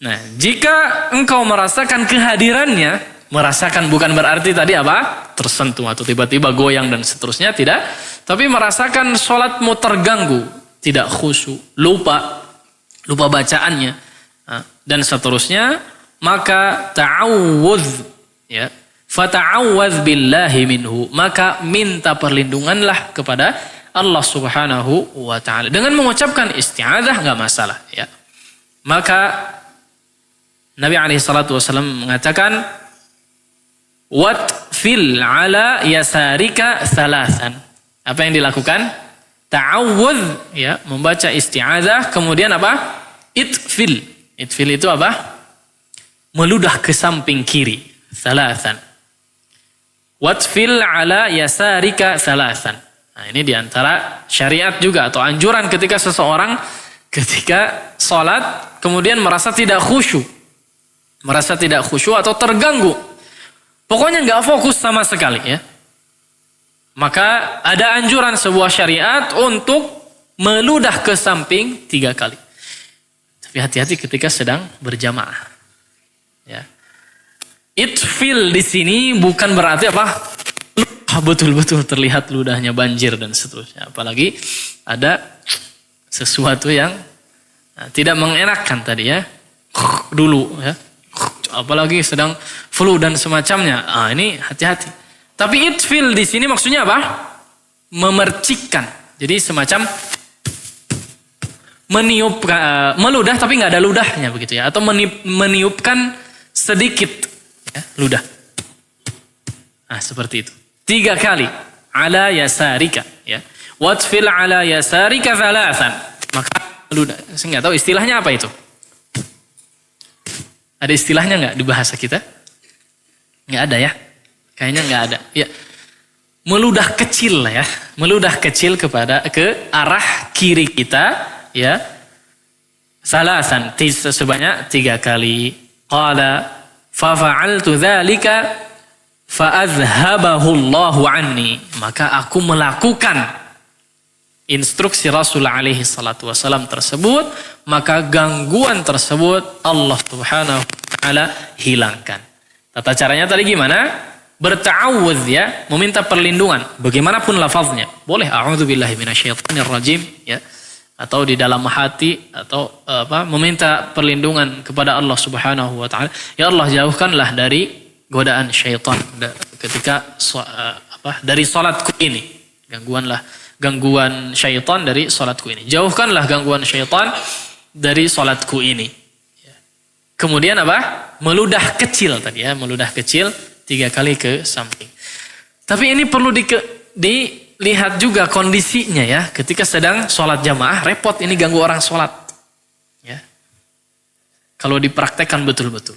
Speaker 2: Nah, jika engkau merasakan kehadirannya, merasakan bukan berarti tadi apa? Tersentuh atau tiba-tiba goyang dan seterusnya, tidak. Tapi merasakan sholatmu terganggu, tidak khusyuk, lupa bacaannya, dan seterusnya, maka ta'awudz, ya, fata'awwadz billahi minhu, maka minta perlindunganlah kepada Allah Subhanahu wa ta'ala. Dengan mengucapkan isti'adzah nggak masalah, ya. Maka Nabi SAW mengatakan, watfil ala yasarika thalathan. Apa yang dilakukan? Ta'awudz, ya, membaca isti'adzah, kemudian apa? Itfil. Itfil itu apa? Meludah ke samping kiri. Thalathan. Watfil ala yasarika thalathan. Nah, ini diantara syariat juga atau anjuran ketika seseorang ketika sholat kemudian merasa tidak khusyuk. Merasa tidak khusyuk atau terganggu. Pokoknya nggak fokus sama sekali ya. Maka ada anjuran sebuah syariat untuk meludah ke samping 3 kali. Tapi hati-hati ketika sedang berjamaah. Ya. Itfil di sini bukan berarti apa? Betul-betul terlihat ludahnya banjir dan seterusnya. Apalagi ada sesuatu yang tidak mengenakan tadi ya. Dulu ya. Apalagi sedang flu dan semacamnya. Ini hati-hati. Tapi itfil di sini maksudnya apa? Memercikkan. Jadi semacam meniup, meludah tapi nggak ada ludahnya begitu ya. Atau meniupkan sedikit ya, ludah. Seperti itu. 3 kali. Ala yasarika. Ya. Watfil ala yasarika thalathan. Maka ludah. Saya nggak tahu istilahnya apa itu. Ada istilahnya nggak di bahasa kita? Nggak ada ya? Kayaknya nggak ada. Ya, meludah kecil lah ya, meludah kecil ke arah kiri kita, ya. Salasan, sebanyak 3 kali. Qala fa fa'altu dzalika fa azhabahu Allahu anni. Maka aku melakukan instruksi Rasul alaihi salatu wasalam tersebut, maka gangguan tersebut Allah Subhanahu wa taala hilangkan. Tata caranya tadi gimana? Berta'awudz ya, meminta perlindungan bagaimanapun lafaznya. Boleh a'udzubillahi minasyaitonirrajim ya, atau di dalam hati atau meminta perlindungan kepada Allah Subhanahu wa taala. Ya Allah, jauhkanlah dari godaan syaitan ketika dari salatku ini. Gangguan syaitan dari salatku ini. Jauhkanlah gangguan syaitan dari salatku ini. Kemudian apa? Meludah kecil tadi ya, meludah kecil 3 kali ke samping. Tapi ini perlu dilihat juga kondisinya ya. Ketika sedang sholat jamaah, repot ini ganggu orang sholat. Ya. Kalau dipraktekkan betul-betul.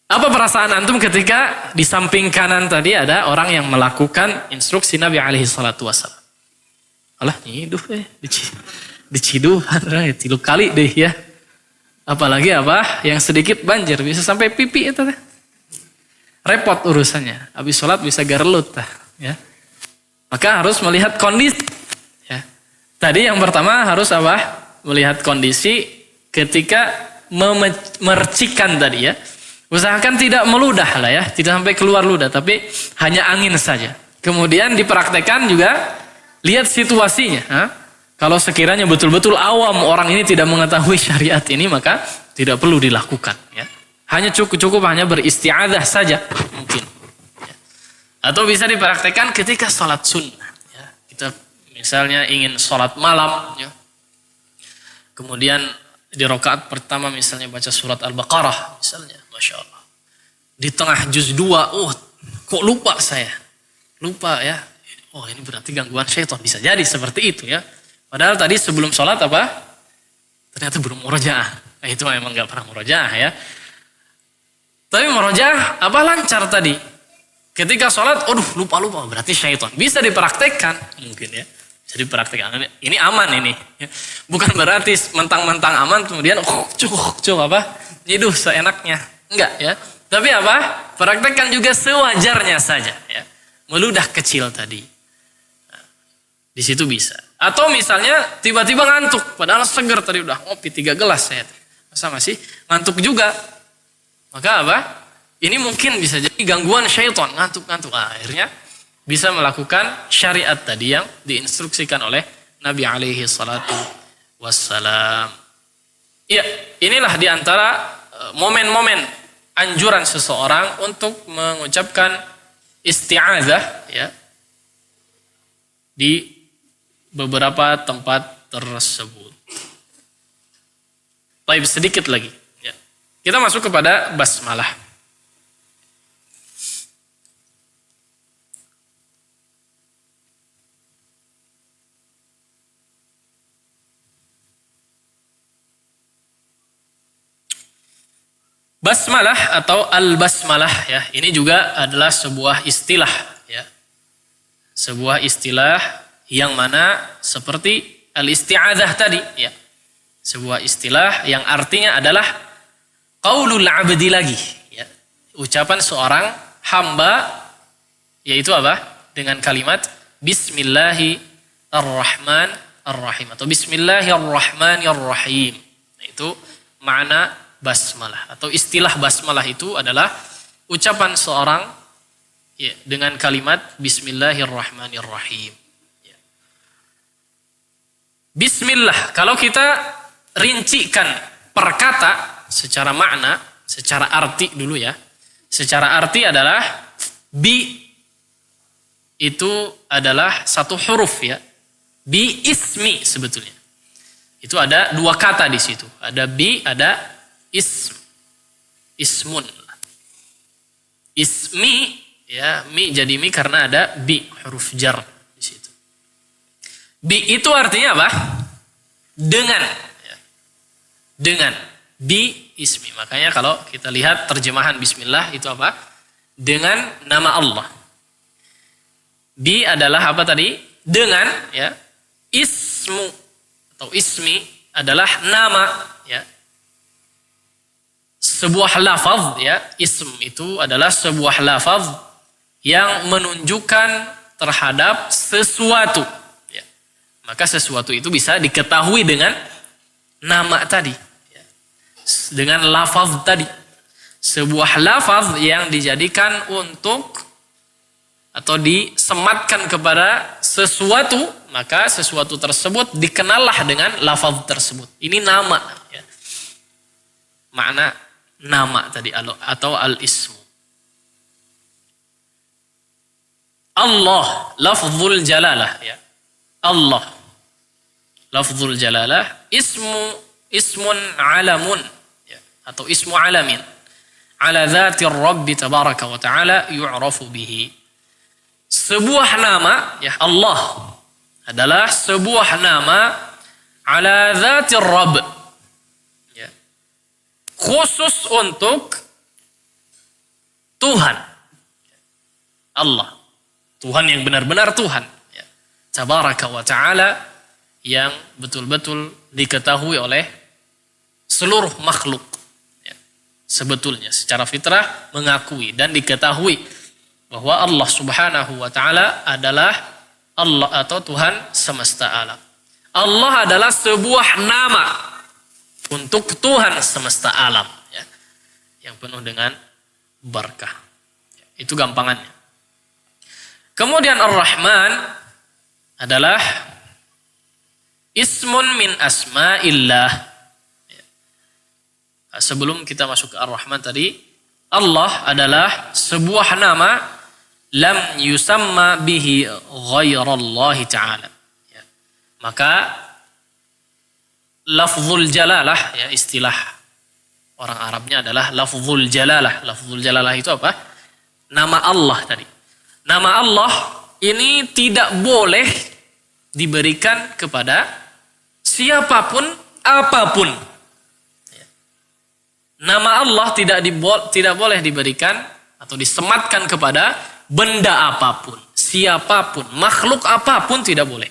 Speaker 2: Apa perasaan antum ketika di samping kanan tadi ada orang yang melakukan instruksi Nabi alaihi salatu wasallam? Alah, nyiduh diciduhan 3 kali deh ya. Apalagi yang sedikit banjir bisa sampai pipi itu teh. Repot urusannya. Habis sholat bisa garlut ya. Maka harus melihat kondisi ya. Tadi yang pertama harus melihat kondisi ketika memercikan tadi ya. Usahakan tidak meludah lah ya, tidak sampai keluar ludah, tapi hanya angin saja. Kemudian dipraktekkan juga, lihat situasinya. Kalau sekiranya betul-betul awam orang ini tidak mengetahui syariat ini, maka tidak perlu dilakukan. Ya. Hanya cukup hanya beristi'adzah saja mungkin. Ya. Atau bisa dipraktekkan ketika sholat sunnah. Ya. Kita misalnya ingin sholat malam, ya. Kemudian di rakaat pertama misalnya baca surat Al-Baqarah misalnya, Masya Allah. Di tengah juz 2, kok lupa saya. Lupa ya. Oh ini berarti gangguan syaitan. Bisa jadi seperti itu ya. Padahal tadi sebelum sholat apa? Ternyata belum murojaah. Nah, itu memang gak pernah murojaah ya. Tapi murojaah apa lancar tadi. Ketika sholat, lupa. Berarti syaitan. Bisa dipraktekkan mungkin ya. Bisa dipraktekkan. Ini aman ini. Bukan berarti mentang-mentang aman kemudian nyiduh seenaknya. Enggak ya. Tapi apa? Praktekkan juga sewajarnya saja ya. Meludah kecil tadi. Nah, di situ bisa. Atau misalnya tiba-tiba ngantuk. Padahal seger tadi udah ngopi 3 gelas saya. Masa masih ngantuk juga. Maka apa? Ini mungkin bisa jadi gangguan syaitan. Ngantuk-ngantuk. Akhirnya bisa melakukan syariat tadi yang diinstruksikan oleh Nabi alaihi salatu wassalam. Ya, inilah diantara momen-momen anjuran seseorang untuk mengucapkan isti'adzah ya, di beberapa tempat tersebut. Baik, sedikit lagi. Ya. Kita masuk kepada basmalah. Basmalah atau al-basmalah ya, ini juga adalah sebuah istilah ya. Sebuah istilah yang mana seperti al-isti'adzah tadi ya. Sebuah istilah yang artinya adalah qaulul abdi lagi ya. Ucapan seorang hamba, yaitu apa? Dengan kalimat Bismillahirrahmanirrahim atau Bismillahirrahmanirrahim. Nah, itu makna basmalah atau istilah basmalah itu adalah ucapan seorang ya, dengan kalimat Bismillahirrahmanirrahim. Ya. Bismillah, kalau kita rincikan per kata secara makna, secara arti dulu ya. Secara arti adalah bi itu adalah satu huruf ya. Bi ismi sebetulnya. Itu ada 2 kata di situ. Ada bi, ada ismun. Ismi ya, mi jadi mi karena ada bi huruf jar di situ. Bi itu artinya apa? Dengan ya. Dengan bi ismi. Makanya kalau kita lihat terjemahan bismillah itu apa? Dengan nama Allah. Bi adalah apa tadi? Dengan ya. Ismu atau ismi adalah nama ya. Sebuah lafaz ya, ism itu adalah sebuah lafaz yang menunjukkan terhadap sesuatu ya. Maka sesuatu itu bisa diketahui dengan nama tadi ya. Dengan lafaz tadi. Sebuah lafaz yang dijadikan untuk atau disematkan kepada sesuatu, maka sesuatu tersebut dikenallah dengan lafaz tersebut. Ini nama ya. Makna nama tadi atau al-ismu. Allah, lafzul jalalah ya. Allah, lafzul jalalah, ismun alamun ya. Atau ismu alamin ala dzatir rabbi tabaraka wa ta'ala yu'rafu bihi. Sebuah nama ya, Allah adalah sebuah nama ala dzatir rabb, khusus untuk Tuhan Allah, Tuhan yang benar-benar Tuhan ya. Tabaraka wa ta'ala, yang betul-betul diketahui oleh seluruh makhluk ya. Sebetulnya secara fitrah mengakui dan diketahui bahwa Allah subhanahu wa ta'ala adalah Allah atau Tuhan semesta alam. Allah adalah sebuah nama untuk Tuhan semesta alam, ya, yang penuh dengan berkah. Itu gampangannya. Kemudian Ar-Rahman adalah ismun min asma'illah. Sebelum kita masuk ke Ar-Rahman tadi, Allah adalah sebuah nama lam yusamma bihi ghairallahi ta'ala. Ya. Maka lafzul jalalah, ya, istilah orang Arabnya adalah lafzul jalalah. Lafzul jalalah itu apa? Nama Allah tadi. Nama Allah ini tidak boleh diberikan kepada siapapun, apapun. Nama Allah tidak boleh diberikan atau disematkan kepada benda apapun, siapapun, makhluk apapun tidak boleh.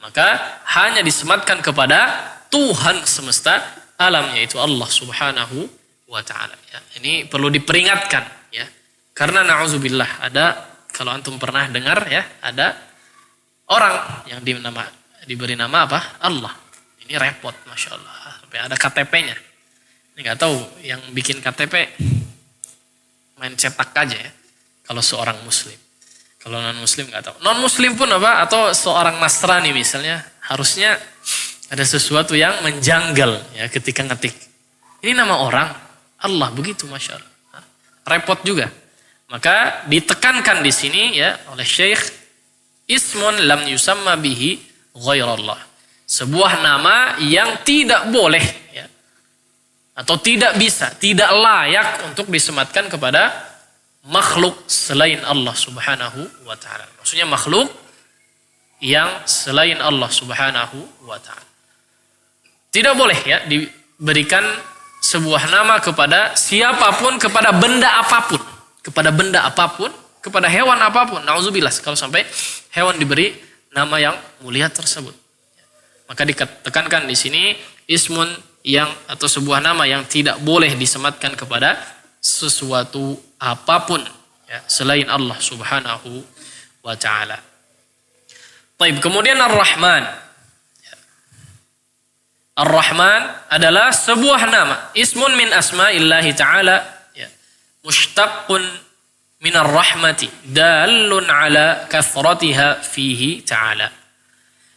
Speaker 2: Maka hanya disematkan kepada Tuhan semesta alam, yaitu Allah Subhanahu wa ta'ala. Ya, ini perlu diperingatkan, ya. Karena na'udzubillah, ada, kalau antum pernah dengar, ya, ada orang yang diberi nama apa? Allah. Ini repot, Masya Allah. Sampai ada KTP-nya. Ini nggak tahu yang bikin KTP main cetak aja, ya. Kalau seorang muslim. Kalau non muslim nggak tahu. Non muslim pun apa? Atau seorang Nasrani misalnya, harusnya ada sesuatu yang menjanggal, ya, ketika ngetik. Ini nama orang Allah, begitu, Masya Allah. Repot juga. Maka ditekankan di sini, ya, oleh Syekh, ismun lam yusamma bihi ghairallah. Sebuah nama yang tidak boleh, ya, atau tidak bisa, tidak layak untuk disematkan kepada makhluk selain Allah Subhanahu wa ta'ala. Maksudnya makhluk yang selain Allah Subhanahu wa ta'ala. Tidak boleh, ya, diberikan sebuah nama kepada siapapun, kepada benda apapun. Kepada benda apapun, kepada hewan apapun. Na'udzubillah, kalau sampai hewan diberi nama yang mulia tersebut. Maka ditekankan di sini ismun yang atau sebuah nama yang tidak boleh disematkan kepada sesuatu apapun, ya, selain Allah Subhanahu wa ta'ala. Baik, kemudian Ar-Rahman. Ar-Rahman adalah sebuah nama, ismun min asma'illahi ta'ala, ya, mushtaqun min ar-rahmati, dalun ala kathratiha fihi ta'ala.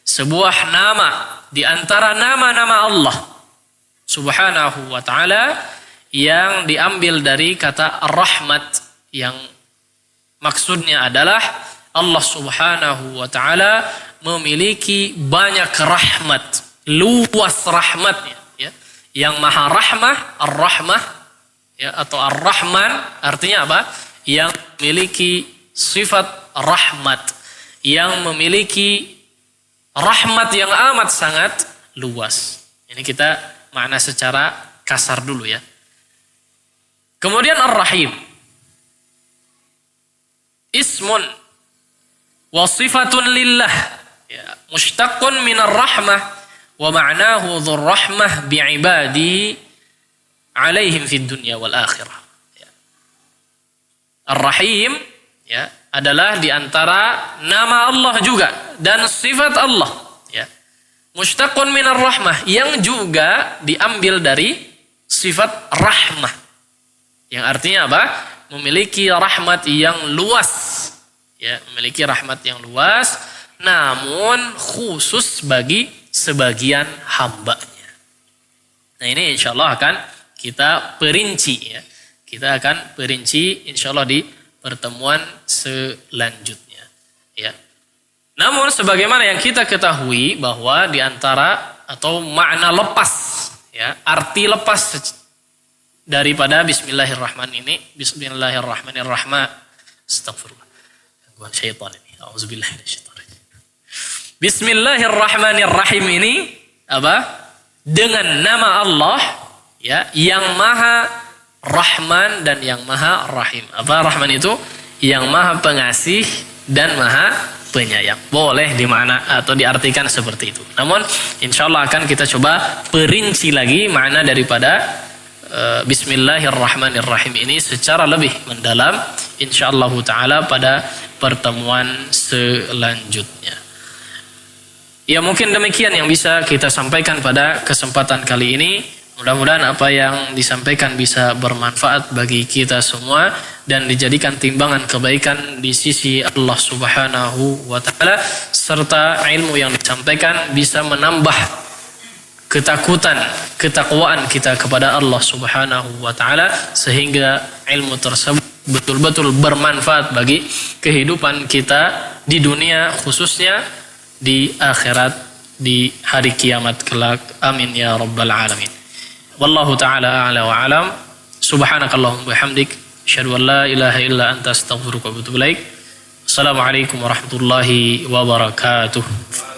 Speaker 2: Sebuah nama di antara nama-nama Allah Subhanahu wa ta'ala yang diambil dari kata rahmat, yang maksudnya adalah Allah Subhanahu wa ta'ala memiliki banyak rahmat, luas rahmatnya, ya. Yang maha rahmah, ar-rahmah, ya, atau ar-rahman artinya apa? Yang memiliki sifat rahmat, yang memiliki rahmat yang amat sangat luas. Ini kita makna secara kasar dulu, ya. Kemudian Ar-Rahim, ismun wa sifatun lillah, ya, mushtaqun min ar-rahmah wa ma'nahu dhur rahmah bi'ibadi alaihim fid dunya wal akhirah. Ya. Ar-Rahim, ya, adalah di antara nama Allah juga dan sifat Allah, ya. Mushtaqun minar rahmah, yang juga diambil dari sifat rahmah, yang artinya apa? Memiliki rahmat yang luas, ya, memiliki rahmat yang luas, namun khusus bagi sebagian hambanya. Nah, ini insya Allah akan kita perinci, ya. Kita akan perinci insya Allah di pertemuan selanjutnya, ya. Namun sebagaimana yang kita ketahui bahwa di antara atau makna lepas, ya, arti lepas daripada Bismillahirrahmanirrahim. Astagfirullah. Gangguan syaitan ini. Auzubillahi minasyaitonir. Bismillahirrahmanirrahim ini apa? Dengan nama Allah, ya, yang Maha Rahman dan yang Maha Rahim. Apa Rahman itu? Yang Maha Pengasih dan Maha Penyayang. Boleh dimana atau diartikan seperti itu. Namun insya Allah akan kita coba perinci lagi makna daripada Bismillahirrahmanirrahim ini secara lebih mendalam insya Allah ta'ala pada pertemuan selanjutnya. Ya mungkin demikian yang bisa kita sampaikan pada kesempatan kali ini. Mudah-mudahan apa yang disampaikan bisa bermanfaat bagi kita semua dan dijadikan timbangan kebaikan di sisi Allah Subhanahu wa taala, serta ilmu yang disampaikan bisa menambah ketakutan, ketakwaan kita kepada Allah Subhanahu wa taala, sehingga ilmu tersebut betul-betul bermanfaat bagi kehidupan kita di dunia, khususnya di akhirat, di hari kiamat kelak. Amin ya rabbal alamin. Wallahu ta'ala a'la wa alam. Subhanakallahumma bihamdik, asyhadu an la ilaha illa anta astaghfiruka wa atubu ilaik. Assalamualaikum warahmatullahi wabarakatuh.